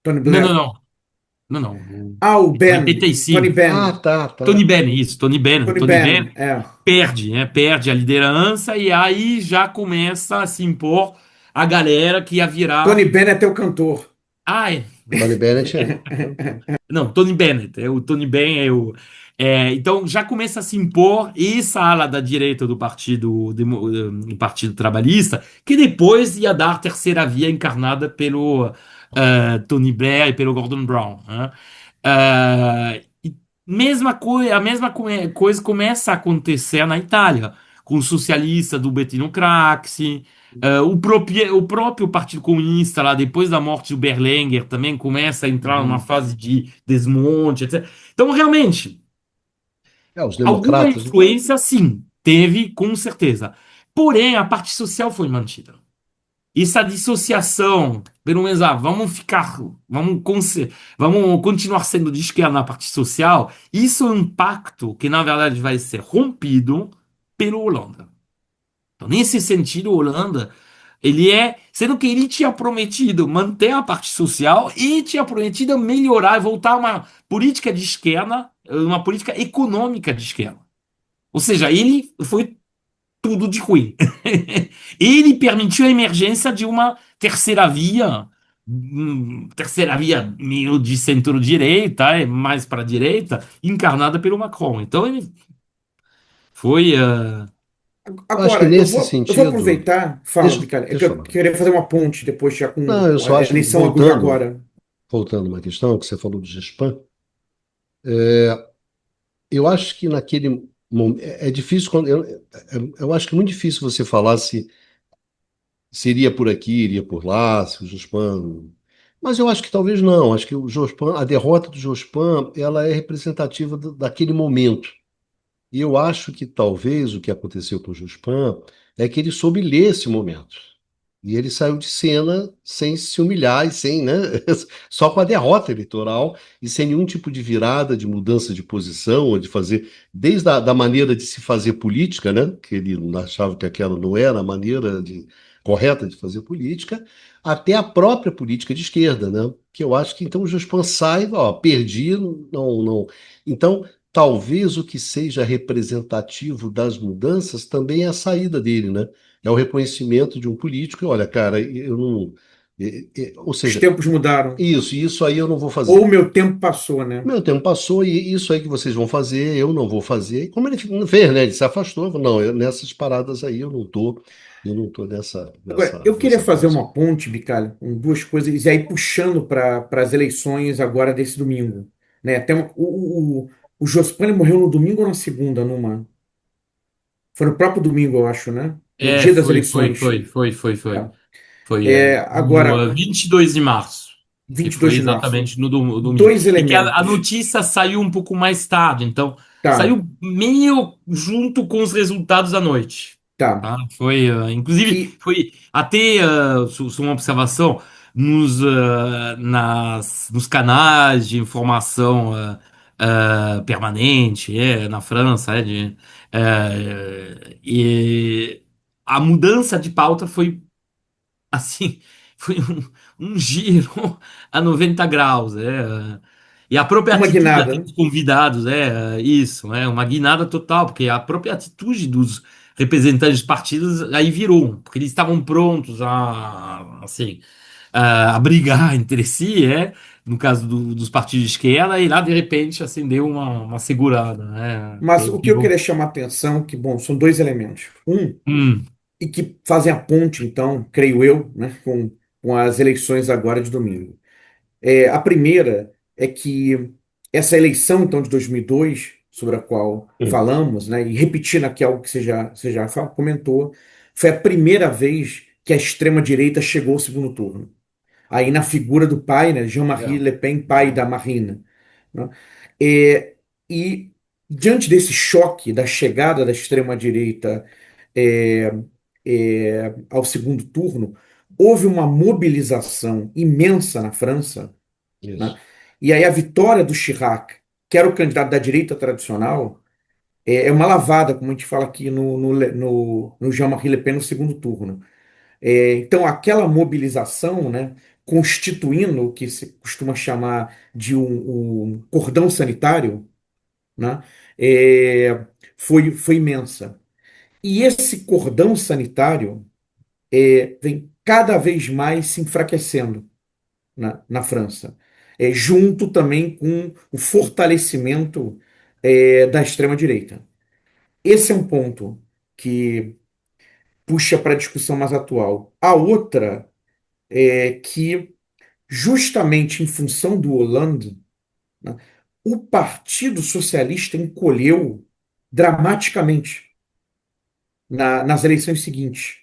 Tony Não, não, Blair. não. Não, não. Ah, o Ben, Tony 85. Ah, Ben, tá, Tony tá. Benn, isso, Tony Benn. Tony Tony Benn Ben, é. perde, né? Perde a liderança e aí já começa a se impor a galera que ia Tony virar. Ben é teu cantor. Ai, Tony Bennett é cantor. não, Tony Bennett, o Tony Benn então já começa a se impor essa ala da direita do Partido Trabalhista, que depois ia dar a terceira via encarnada pelo Tony Blair e pelo Gordon Brown, né? E a mesma coisa começa a acontecer na Itália, com o socialista do Bettino Craxi, o próprio Partido Comunista, lá depois da morte do Berlinguer, também começa a entrar numa Uhum. fase de desmonte, etc. Então, realmente, Os alguma democratas, né? influência, sim, teve, com certeza. Porém, a parte social foi mantida. Essa dissociação, pelo menos, vamos continuar sendo de esquerda na parte social, isso é um pacto que, na verdade, vai ser rompido pelo Holanda. Então, nesse sentido, a Holanda, ele é sendo que ele tinha prometido manter a parte social e tinha prometido melhorar, voltar a uma política de esquerda, uma política econômica de esquerda. Ou seja, ele foi tudo de ruim. Ele permitiu a emergência de uma terceira via meio de centro-direita, mais para a direita, encarnada pelo Macron. Então ele foi. Eu acho que Agora, nesse eu vou sentido, aproveitar, fala, deixa, Bicalho, é que deixa eu eu falar. queria fazer uma ponte depois já Não, eu com a só acho que, eleição de agora. voltando a uma questão que você falou do GESPAN, eu acho que naquele momento, é difícil, eu acho que é muito difícil você falar se iria por aqui, iria por lá, se o Jospin. Mas eu acho que talvez não. Acho que o Jospin, a derrota do Jospin, ela é representativa daquele momento. E eu acho que talvez o que aconteceu com o Jospin é que ele soube ler esse momento. E ele saiu de cena sem se humilhar e sem, né? Só com a derrota eleitoral e sem nenhum tipo de virada, de mudança de posição, ou de fazer, desde a da maneira de se fazer política, né? Que ele achava que aquela não era a maneira correta de fazer política, até a própria política de esquerda, né? Que eu acho que então o Jospin sai, ó, perdi, não, não. Então, talvez o que seja representativo das mudanças também é a saída dele, né? É o reconhecimento de um político, e olha, cara, eu não. Ou Os seja, tempos mudaram. isso aí eu não vou Ou o fazer. meu tempo passou, né? Meu tempo passou e isso aí que vocês vão fazer, eu não vou fazer. E como ele fez, né? Ele se afastou, falou, não, nessas paradas aí eu não tô Agora, eu queria nessa fazer coisa. uma ponte, Bicalho, com duas coisas, e aí puxando para as eleições agora desse domingo. Né? O Jospin morreu no domingo ou na segunda, numa? Foi no próprio domingo, eu acho, né? No É, dia das foi, foi, eleições. foi, foi, foi, foi. Tá. Foi no Agora, 22 de março, que 22 foi de março. exatamente no domingo. Dois É que a elementos. notícia saiu um pouco mais tarde, então Tá, saiu meio junto com os resultados da noite. tá. Tá? Foi, inclusive, E foi até uma observação nos canais de informação permanente, na França, e a mudança de pauta foi assim, foi um giro a 90 graus, E a própria uma atitude guinada, até né? dos convidados, isso, uma guinada total, porque a própria atitude dos representantes dos partidos aí virou, porque eles estavam prontos assim, a brigar entre si, no caso dos partidos de esquerda, e lá de repente acendeu uma segurada, Mas que o que eu virou. queria chamar a atenção, que, bom, são dois elementos. Um, Hum, e que fazem a ponte, então, creio eu, né, com as eleições agora de domingo. A primeira é que essa eleição, então, de 2002, sobre a qual Hum, falamos, né, e repetindo aqui algo que você já comentou, foi a primeira vez que a extrema-direita chegou ao segundo turno. Aí na figura do pai, né, Jean-Marie é, Le Pen, pai da Marine. Né? É, e diante desse choque da chegada da extrema-direita é, ao segundo turno, houve uma mobilização imensa na França, né? isso, E aí a vitória do Chirac, que era o candidato da direita tradicional, é uma lavada, como a gente fala aqui no Jean-Marie Le Pen no segundo turno. Então, aquela mobilização, né, constituindo o que se costuma chamar de um cordão sanitário, né, é, foi imensa. E esse cordão sanitário vem cada vez mais se enfraquecendo na França, junto também com o fortalecimento da extrema-direita. Esse é um ponto que puxa para a discussão mais atual. A outra é que, justamente em função do Hollande, né, o Partido Socialista encolheu dramaticamente nas eleições seguintes,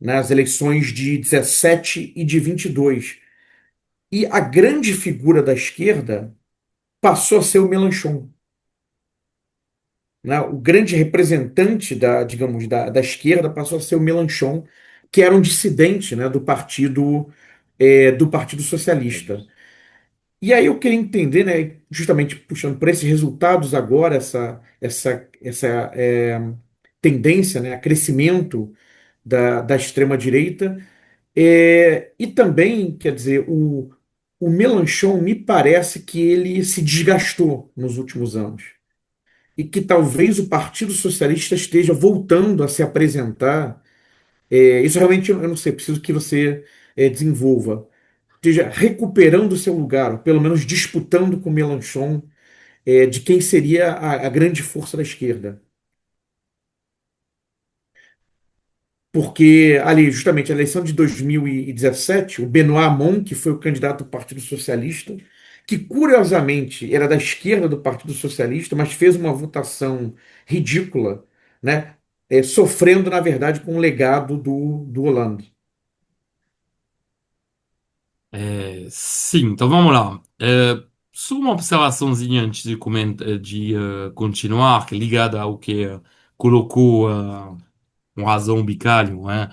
nas eleições de 17 e de 22. E a grande figura da esquerda passou a ser o Mélenchon, né? O grande representante digamos, da esquerda passou a ser o Mélenchon, que era um dissidente, né, do Partido Socialista. isso. E aí eu queria entender, né, justamente puxando por esses resultados agora, essa tendência, né, a crescimento da extrema-direita, E também, quer dizer, o Mélenchon me parece que ele se desgastou nos últimos anos. E que talvez o Partido Socialista esteja voltando a se apresentar. Isso realmente eu não sei, preciso que você desenvolva. Esteja recuperando o seu lugar, ou pelo menos disputando com o Mélenchon, de quem seria a grande força da esquerda. Porque ali, justamente, a eleição de 2017, o Benoît Hamon, que foi o candidato do Partido Socialista, que curiosamente era da esquerda do Partido Socialista, mas fez uma votação ridícula, né? Sofrendo, na verdade, com o legado do Hollande. Sim, então vamos lá. Só uma observaçãozinha antes de, continuar, que é ligada ao que colocou com razão o Bicalho, né,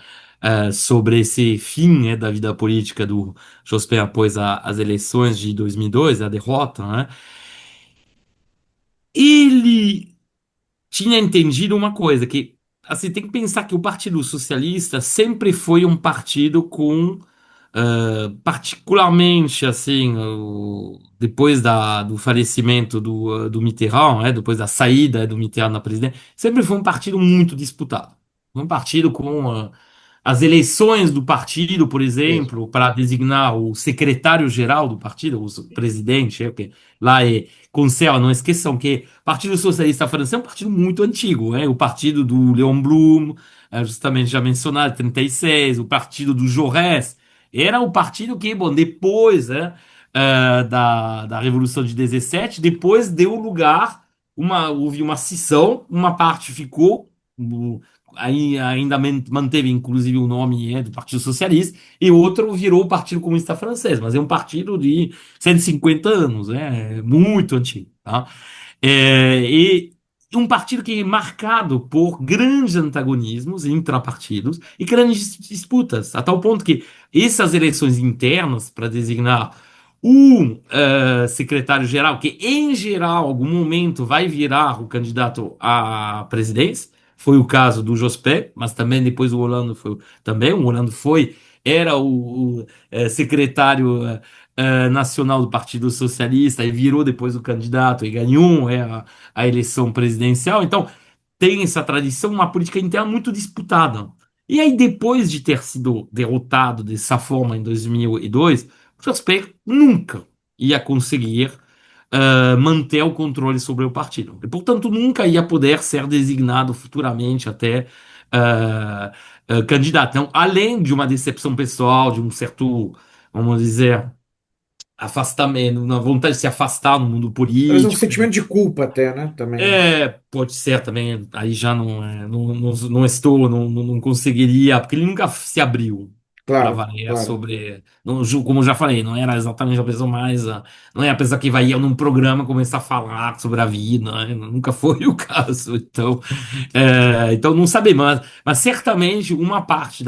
sobre esse fim, né, da vida política do Jospin após as eleições de 2002, a derrota, né? Ele tinha entendido uma coisa, que assim, tem que pensar que o Partido Socialista sempre foi um partido com particularmente assim, depois do falecimento do Mitterrand, depois da saída do Mitterrand na presidência, sempre foi um partido muito disputado. Um partido com as eleições do partido, por Isso. exemplo, para designar o secretário-geral do partido, o presidente, que lá conserva, não esqueçam que o Partido Socialista Francês é um partido muito antigo, o partido do Léon Blum, justamente já mencionado, 36, o partido do Jaurès, era o partido que, bom, depois da Revolução de 17, depois deu lugar, houve uma cisão, uma parte ficou, aí ainda manteve inclusive o nome do Partido Socialista, e outro virou o Partido Comunista Francês, mas é um partido de 150 anos, muito antigo, tá? E um partido que é marcado por grandes antagonismos intrapartidos e grandes disputas, a tal ponto que essas eleições internas para designar o secretário-geral, que em geral, em algum momento, vai virar o candidato à presidência, foi o caso do Jospin, mas também depois o Hollande foi também, o Hollande era o secretário nacional do Partido Socialista e virou depois o candidato e ganhou a eleição presidencial. Então, tem essa tradição, uma política interna muito disputada. E aí, depois de ter sido derrotado dessa forma em 2002, o Jospin nunca ia conseguir manter o controle sobre o partido. E, portanto, nunca ia poder ser designado futuramente até candidato. Então, além de uma decepção pessoal, de um certo, vamos dizer, afastamento, uma vontade de se afastar do mundo Talvez um político. sentimento de culpa até, né? Também. Pode ser também, aí já não estou, não conseguiria, porque ele nunca se abriu para Claro, valer claro. sobre, como eu já falei, não era exatamente a pessoa mais, não é a pessoa que vai ir num programa começar a falar sobre a vida, né? Nunca foi o caso, então não sabemos, mas certamente uma parte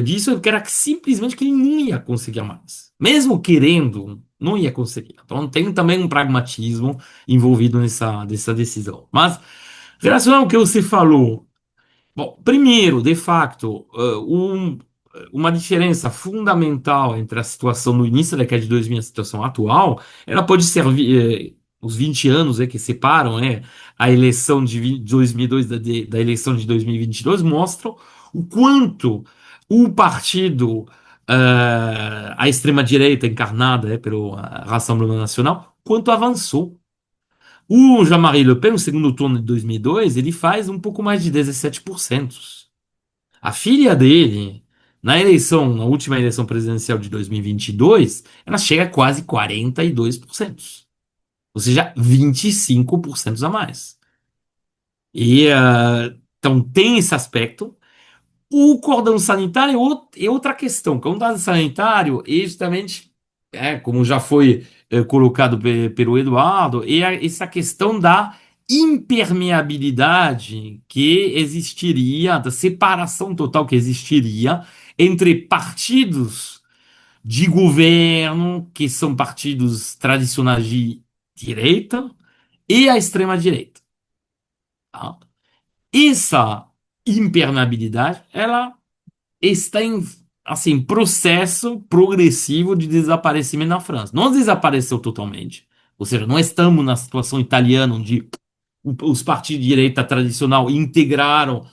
disso era que simplesmente que ele não ia conseguir mais, mesmo querendo, não ia conseguir, então tem também um pragmatismo envolvido nessa decisão. Mas, relacionado ao que você falou, bom, primeiro, de facto, uma diferença fundamental entre a situação no início da década de 2000 e a situação atual, ela pode servir, os 20 anos que separam a eleição de 2002 da eleição de 2022, mostram o quanto o partido, a extrema-direita encarnada pelo Rassemblement Nacional, quanto avançou. O Jean-Marie Le Pen, no segundo turno de 2002, ele faz um pouco mais de 17%. A filha dele, na última eleição presidencial de 2022, ela chega a quase 42%. Ou seja, 25% a mais. Então tem esse aspecto. O cordão sanitário é outra questão. O cordão sanitário é justamente, como já foi colocado pelo Eduardo, essa questão da impermeabilidade que existiria, da separação total que existiria entre partidos de governo, que são partidos tradicionais de direita, e a extrema-direita. Tá? Essa impermeabilidade, ela está em assim, processo progressivo de desaparecimento na França. Não desapareceu totalmente. Ou seja, não estamos na situação italiana onde os partidos de direita tradicional integraram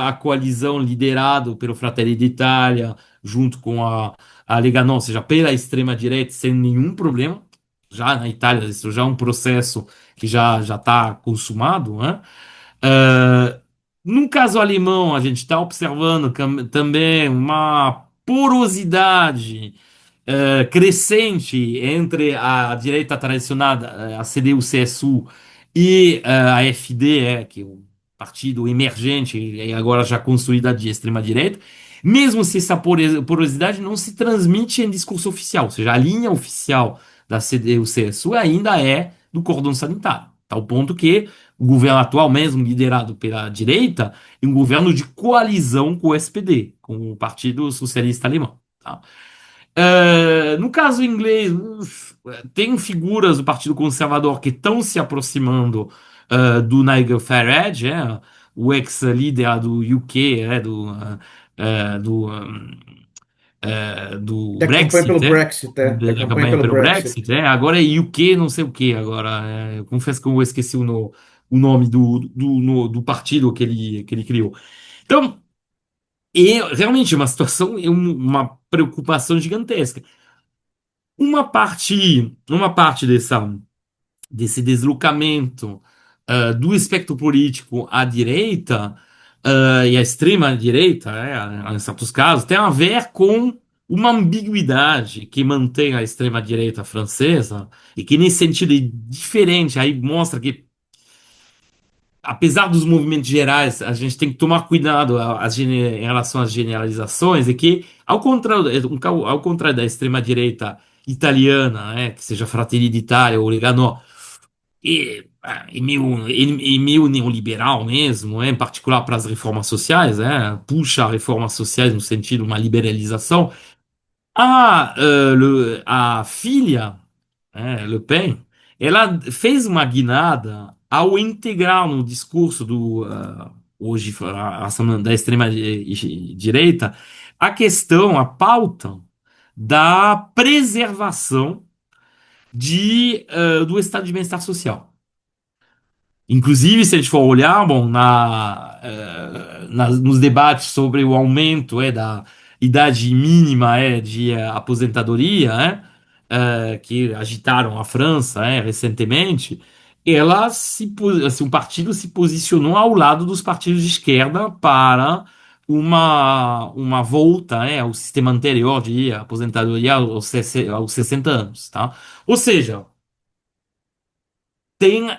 a coalizão liderado pelo Fratelli d'Italia junto com a Lega Nord, ou seja, pela extrema-direita, sem nenhum problema. Já na Itália, isso já é um processo que já está consumado, né? Ah, no caso alemão, a gente está observando também uma porosidade crescente entre a direita tradicional, a CDU-CSU, e a AfD, que é o partido emergente e agora já construída de extrema-direita, mesmo se essa porosidade não se transmite em discurso oficial, ou seja, a linha oficial da CDU-CSU ainda é do cordão sanitário, tal ponto que o governo atual, mesmo liderado pela direita, é um governo de coalizão com o SPD, com o Partido Socialista Alemão. Tá? No caso inglês, tem figuras do Partido Conservador que estão se aproximando do Nigel Farage, o ex-líder do UK, do Da campanha pelo Brexit, Brexit, da da campanha campanha pelo pelo Brexit. Brexit, agora é UK não sei o que agora. Eu confesso que eu esqueci o nome do partido que ele criou. Então, é realmente uma situação, uma preocupação gigantesca. Uma parte desse deslocamento do espectro político à direita e à extrema direita, em certos casos, tem a ver com uma ambiguidade que mantém a extrema direita francesa e que nesse sentido é diferente, aí mostra que apesar dos movimentos gerais, a gente tem que tomar cuidado em relação às generalizações, e que, ao contrário da extrema-direita italiana, que seja Fratelli d'Italia ou Lega Nord, e meio neoliberal mesmo, em particular para as reformas sociais, puxa reformas sociais no sentido de uma liberalização, a filha, Le Pen, ela fez uma guinada ao integrar no discurso hoje da extrema direita a questão, a pauta da preservação do estado de bem-estar social. Inclusive, se a gente for olhar, bom, nos debates sobre o aumento da idade mínima de aposentadoria, que agitaram a França recentemente, assim, o partido se posicionou ao lado dos partidos de esquerda para uma volta ao sistema anterior de aposentadoria aos 60 anos, tá? Ou seja, tem,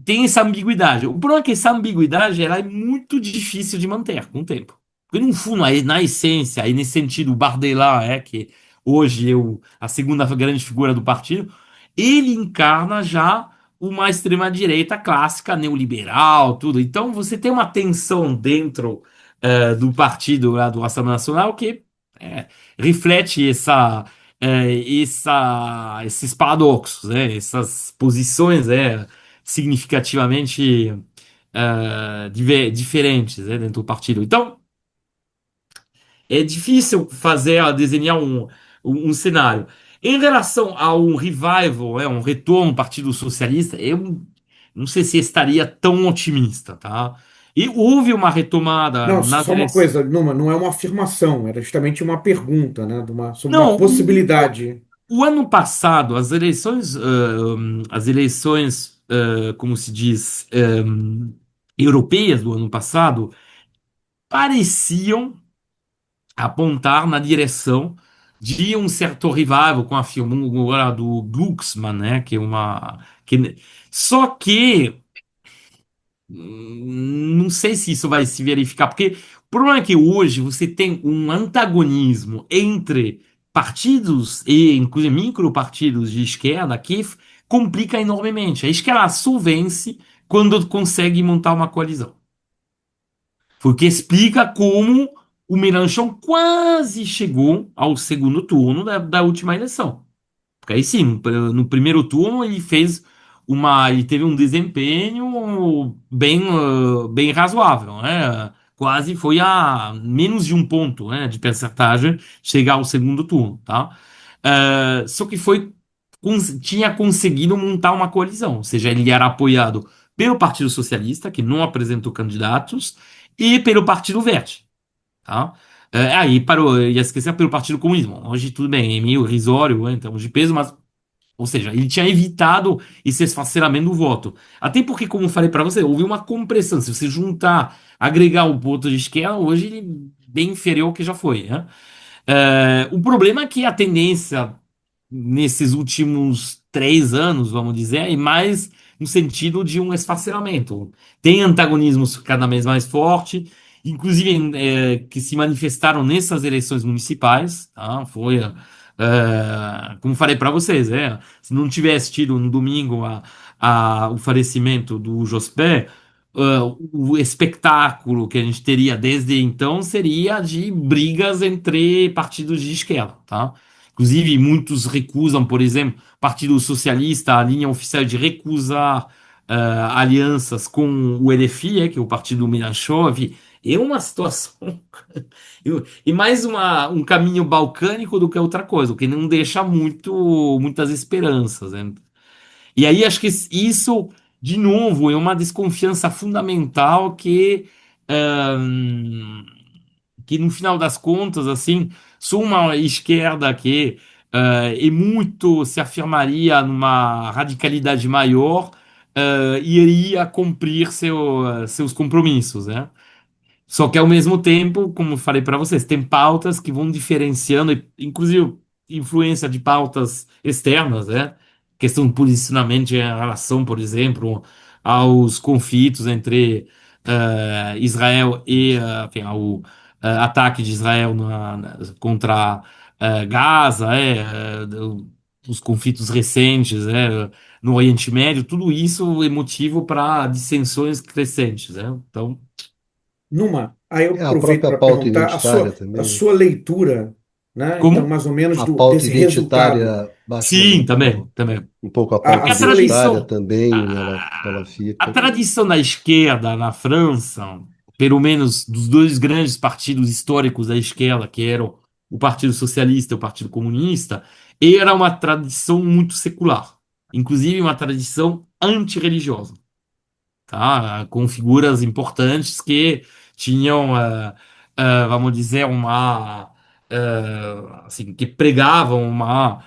tem essa ambiguidade. O problema é que essa ambiguidade ela é muito difícil de manter com o tempo. Porque, no fundo, aí, na essência, aí nesse sentido, o Bardella, que hoje é a segunda grande figura do partido, ele encarna já uma extrema-direita clássica, neoliberal, tudo. Então, você tem uma tensão dentro do partido lá, do Rassemblement Nacional que é, reflete esses paradoxos, essas posições significativamente diferentes dentro do partido. Então, é difícil desenhar um cenário. Em relação a um revival, um retorno ao Partido Socialista, eu não sei se estaria tão otimista, tá? E houve uma retomada Não, nas só uma eleições. coisa, Numa, não é uma afirmação, era justamente uma pergunta, né, sobre uma Não, possibilidade. o ano passado, as eleições, como se diz, europeias do ano passado, pareciam apontar na direção de um certo revival com a figura do Glucksmann, que é só que não sei se isso vai se verificar, porque o problema é que hoje você tem um antagonismo entre partidos e inclusive micropartidos de esquerda que complica enormemente. A esquerda só vence quando consegue montar uma coalizão. Foi o que explica como o Mélenchon quase chegou ao segundo turno da última eleição. Porque aí sim, no primeiro turno ele teve um desempenho bem razoável, né? quase foi a menos de um ponto, né, de percentagem chegar ao segundo turno, tá? Só que tinha conseguido montar uma coalizão, ou seja, ele era apoiado pelo Partido Socialista, que não apresentou candidatos, e pelo Partido Verde, tá? Aí parou, ia esquecer pelo Partido Comunismo. Hoje tudo bem, é meio irrisório, né, em termos de peso, mas ou seja, ele tinha evitado esse esfacelamento do voto. Até porque, como eu falei para você, houve uma compressão. Se você juntar, agregar o voto de esquerda, hoje ele é bem inferior ao que já foi, né? O problema é que a tendência nesses últimos 3 anos, vamos dizer, é mais no sentido de um esfacelamento. Tem antagonismos cada vez mais forte, inclusive que se manifestaram nessas eleições municipais, tá? Como falei para vocês, se não tivesse tido no domingo o falecimento do Jospé, o espetáculo que a gente teria desde então seria de brigas entre partidos de esquerda, tá? Inclusive, muitos recusam, por exemplo, Partido Socialista, a linha oficial de recusar alianças com o LFI, que é o partido Mélenchon. É uma situação e mais um caminho balcânico do que outra coisa, o que não deixa muitas esperanças, né? E aí acho que isso, de novo, é uma desconfiança fundamental ahn, que no final das contas, assim, sou uma esquerda que e muito se afirmaria numa radicalidade maior, iria cumprir seus compromissos, né? Só que ao mesmo tempo, como eu falei para vocês, tem pautas que vão diferenciando, inclusive influência de pautas externas, né? Questão de posicionamento em relação, por exemplo, aos conflitos entre Israel e, enfim, ao ataque de Israel contra Gaza, os conflitos recentes, no Oriente Médio, tudo isso é motivo para dissensões crescentes, né? Então, Aí eu É a aproveito própria para pauta perguntar identitária a também, né? sua leitura, né? Então, como? mais ou menos A pauta desse resultado. identitária baixa Sim, também, também. um pouco a A pauta Porque a sua identitária tradição, também, ela a fica. tradição da esquerda na França, pelo menos dos dois grandes partidos históricos da esquerda, que eram o Partido Socialista e o Partido Comunista, era uma tradição muito secular, inclusive uma tradição antirreligiosa, tá? Com figuras importantes que tinham, vamos dizer, assim, que pregavam uma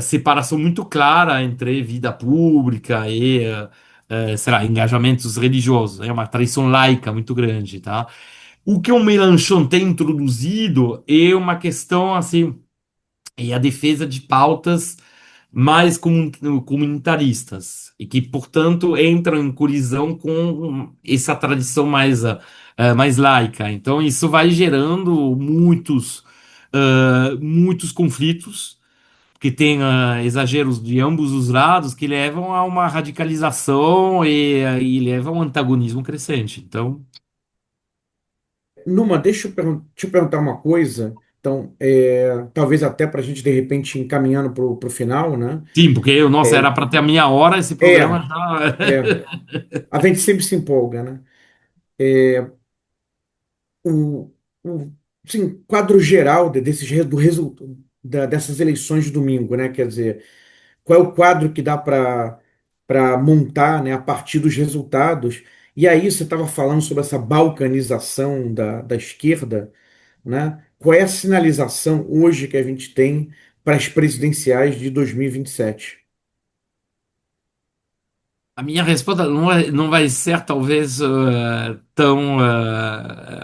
separação muito clara entre vida pública e, sei lá, engajamentos religiosos. É uma tradição laica muito grande, tá? O que o Mélenchon tem introduzido é uma questão, assim, é a defesa de pautas mais comunitaristas e que, portanto, entram em colisão com essa tradição mais laica. Então, isso vai gerando muitos conflitos, que tem exageros de ambos os lados que levam a uma radicalização e levam a um antagonismo crescente. Então, Deixa eu te perguntar uma coisa. Então, talvez até para a gente, de repente, ir encaminhando para o final, né? sim, porque, nossa, era para ter a minha hora, esse programa É, já. é, a gente sempre se empolga, né? O, o sim, quadro geral do resultado dessas eleições de domingo, né? Quer dizer, qual é o quadro que dá para montar, né, a partir dos resultados? E aí você estava falando sobre essa balcanização da esquerda, né? Qual é a sinalização hoje que a gente tem para as presidenciais de 2027? A minha resposta não vai ser talvez tão,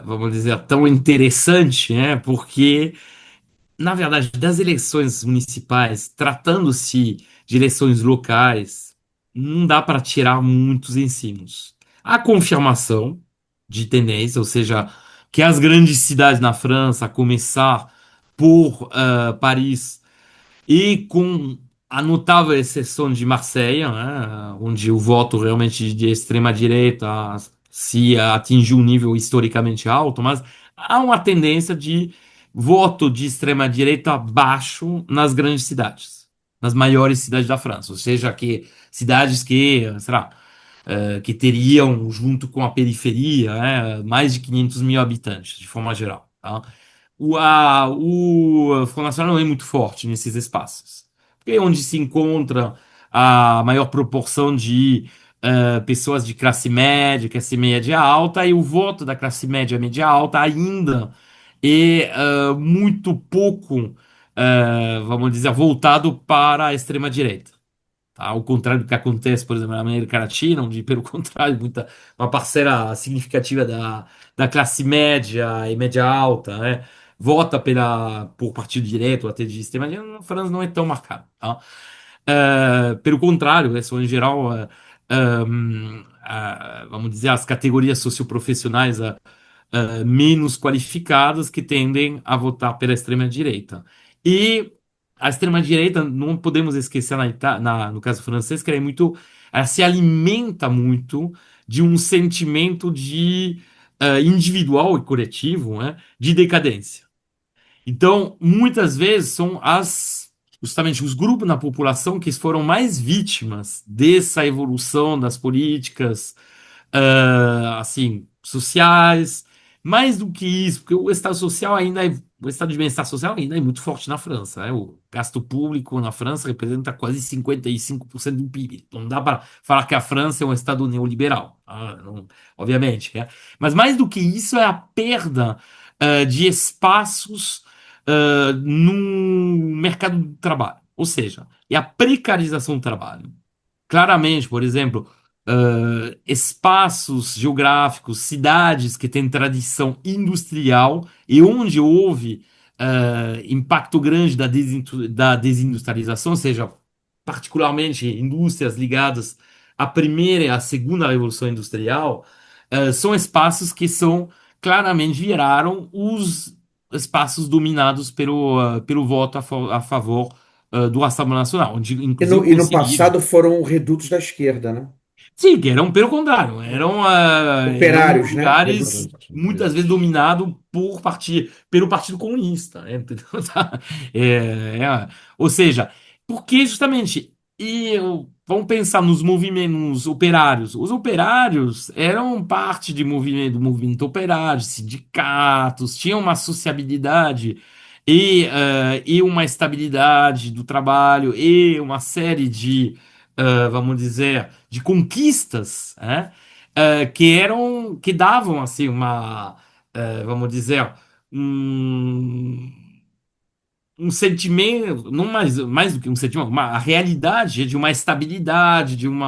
vamos dizer, tão interessante, né? Porque, na verdade, das eleições municipais, tratando-se de eleições locais, não dá para tirar muitos ensinos. A confirmação de tendência, ou seja, que as grandes cidades na França, a começar por Paris, e com a notável exceção de Marseille, né, onde o voto realmente de extrema-direita se atingiu um nível historicamente alto, mas há uma tendência de voto de extrema-direita baixo nas grandes cidades, nas maiores cidades da França, ou seja, cidades que, sei lá, que teriam, junto com a periferia, né, mais de 500 mil habitantes, de forma geral. Tá? O Front Nacional não é muito forte nesses espaços, porque é onde se encontra a maior proporção de pessoas de classe média alta, e o voto da classe média média alta ainda é muito pouco, vamos dizer, voltado para a extrema-direita. Tá? Ao contrário do que acontece, por exemplo, na América Latina, onde, pelo contrário, uma parcela significativa da classe média e média alta, né, vota por partido direito ou até de extrema direita, na França não é tão marcado. Tá? Pelo contrário, né, são em geral, vamos dizer, as categorias socioprofissionais menos qualificadas que tendem a votar pela extrema-direita. E a extrema-direita, não podemos esquecer no caso francês, que ela se alimenta muito de um sentimento individual e coletivo, né, de decadência. Então, muitas vezes são justamente os grupos na população que foram mais vítimas dessa evolução das políticas, assim, sociais. Mais do que isso, porque o estado de bem-estar social ainda é muito forte na França, né? O gasto público na França representa quase 55% do PIB. Então, não dá para falar que a França é um estado neoliberal, tá? Obviamente, né? Mas mais do que isso é a perda de espaços no mercado do trabalho. Ou seja, é a precarização do trabalho. Claramente, por exemplo, espaços geográficos, cidades que têm tradição industrial e onde houve impacto grande da desindustrialização, ou seja, particularmente indústrias ligadas à primeira e à segunda revolução industrial, são espaços que claramente viraram os espaços dominados pelo voto a favor do Rassemblement Nacional, onde inclusive E no conseguiram. passado foram redutos da esquerda, né? Sim, que eram pelo contrário, eram Operários, né? lugares Redutos. muitas vezes Isso. dominados pelo Partido Comunista, né? Entendeu? Tá? Ou seja, porque justamente, vamos pensar nos movimentos operários. Os operários eram parte do movimento operário, sindicatos, tinham uma sociabilidade e uma estabilidade do trabalho e uma série de, vamos dizer, de conquistas, né? Que davam assim vamos dizer, um, um sentimento, não mais do que um sentimento, a realidade de uma estabilidade, de um,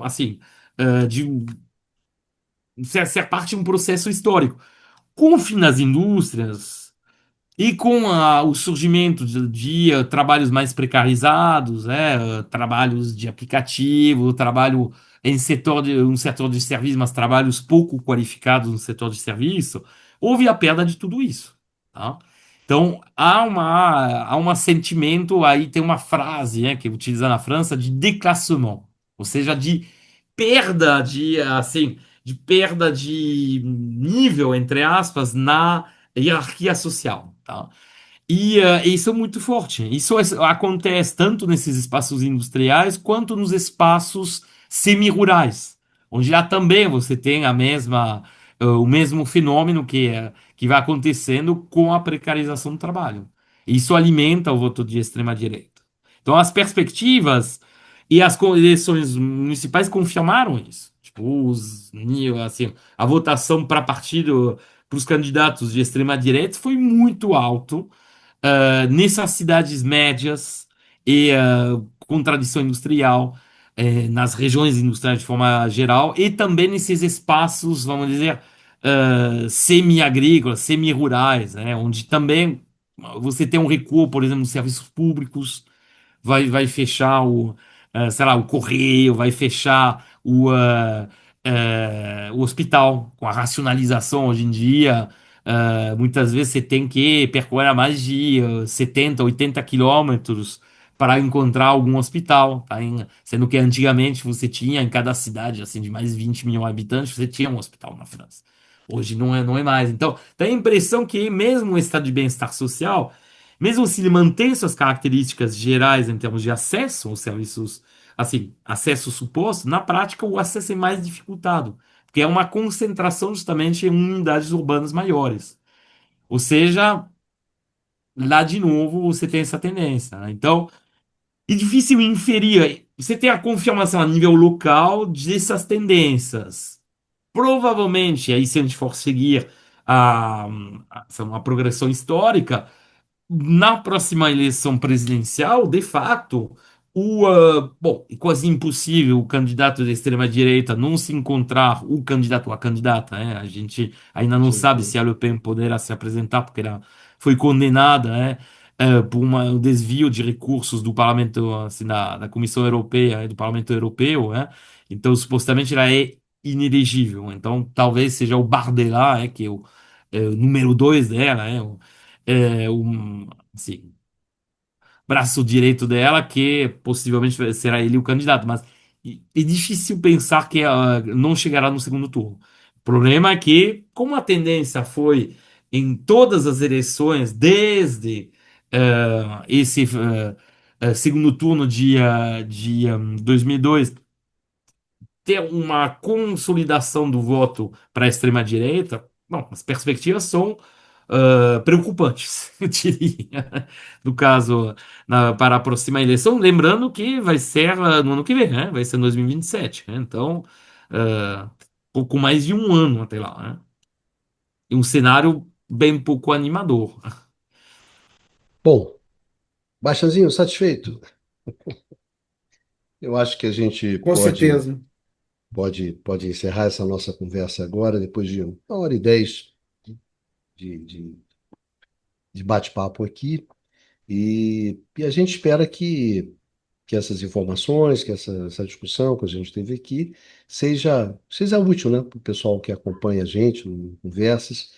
assim, ser parte de um processo histórico. Com o fim das indústrias, e com o surgimento de trabalhos mais precarizados, né, trabalhos de aplicativo, trabalho um setor de serviço, mas trabalhos pouco qualificados no setor de serviço, houve a perda de tudo isso. Tá? Então, há um sentimento, aí tem uma frase, né, que é utilizada na França, de déclassement, ou seja, de perda de nível, entre aspas, na hierarquia social, tá? E isso é muito forte. Acontece tanto nesses espaços industriais quanto nos espaços semi-rurais, onde lá também você tem o mesmo fenômeno que vai acontecendo com a precarização do trabalho. Isso alimenta o voto de extrema-direita. Então, as perspectivas e as eleições municipais confirmaram isso. Tipo, assim, a votação para os candidatos de extrema-direita foi muito alto nessas cidades médias e com tradição industrial, nas regiões industriais de forma geral, e também nesses espaços, vamos dizer, semi-agrícolas, semi-rurais, né, onde também você tem um recuo, por exemplo, nos serviços públicos, vai fechar sei lá, o correio, vai fechar o hospital, com a racionalização hoje em dia. Muitas vezes você tem que percorrer mais de 70, 80 quilômetros para encontrar algum hospital, tá? Sendo que antigamente você tinha em cada cidade assim de mais de 20 milhões de habitantes, você tinha um hospital na França. Hoje não é mais. Então, tem a impressão que mesmo o estado de bem-estar social, mesmo se ele mantém suas características gerais em termos de acesso aos serviços assim, acesso suposto, na prática o acesso é mais dificultado, porque é uma concentração justamente em unidades urbanas maiores. Ou seja, lá de novo você tem essa tendência, né? Então, é difícil inferir. Você tem a confirmação a nível local dessas tendências. Provavelmente, aí se a gente for seguir uma progressão histórica, na próxima eleição presidencial, de fato, bom, é quase impossível o candidato da extrema-direita não se encontrar, o candidato ou a candidata, né? A gente ainda não Sim, sabe se a Le Pen poderá se apresentar, porque ela foi condenada, né, por um desvio de recursos do Parlamento, assim, da Comissão Europeia, do Parlamento Europeu, né? Então, supostamente, ela é inelegível. Então, talvez seja o Bardella, que é o número dois dela, assim, braço direito dela, que possivelmente será ele o candidato, mas é difícil pensar que não chegará no segundo turno. O problema é que, como a tendência foi em todas as eleições, desde esse segundo turno de 2002, ter uma consolidação do voto para a extrema-direita, bom, as perspectivas são preocupantes, eu diria, no caso, para a próxima eleição. Lembrando que vai ser no ano que vem, né? Vai ser em 2027, né? Então, pouco mais de um ano até lá, né? E um cenário bem pouco animador. bom, Baixazinho, satisfeito? Eu acho que a gente Com certeza. pode encerrar essa nossa conversa agora, depois de 1h10 de, de bate-papo aqui. E a gente espera que essas informações, que essa discussão que a gente teve aqui, seja útil, né, para o pessoal que acompanha a gente no Conversas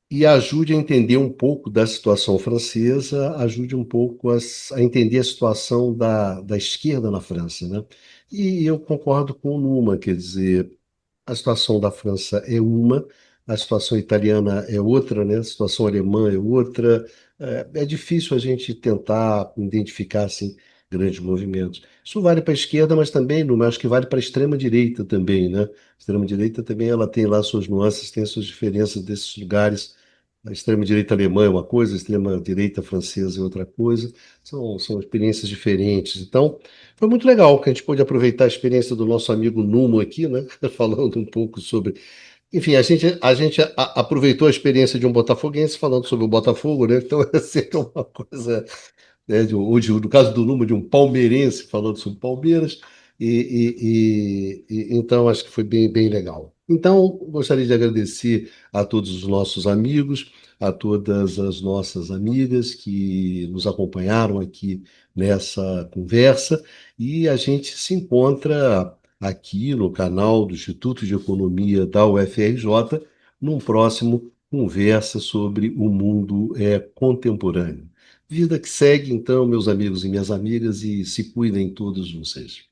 e ajude a entender um pouco da situação francesa, ajude um pouco a entender a situação da esquerda na França, né? E eu concordo com o Numa, quer dizer, a situação da França é uma, a situação italiana é outra, né? A situação alemã é outra. É difícil a gente tentar identificar assim, grandes movimentos. Isso vale para a esquerda, mas também, não, acho que vale para a extrema-direita também, né? A extrema-direita também ela tem lá suas nuances, tem suas diferenças desses lugares. A extrema-direita alemã é uma coisa, a extrema-direita francesa é outra coisa. São experiências diferentes. Então, foi muito legal que a gente pôde aproveitar a experiência do nosso amigo Numo aqui, né? Falando um pouco sobre. Enfim, a gente aproveitou a experiência de um botafoguense falando sobre o Botafogo, né? Então, é sempre uma coisa, né? No caso do Numo, de um palmeirense falando sobre Palmeiras. Então, acho que foi bem, bem legal. Então, gostaria de agradecer a todos os nossos amigos, a todas as nossas amigas que nos acompanharam aqui nessa conversa, e a gente se encontra aqui no canal do Instituto de Economia da UFRJ, num próximo Conversa sobre o Mundo Contemporâneo. Vida que segue, então, meus amigos e minhas amigas, e se cuidem todos vocês.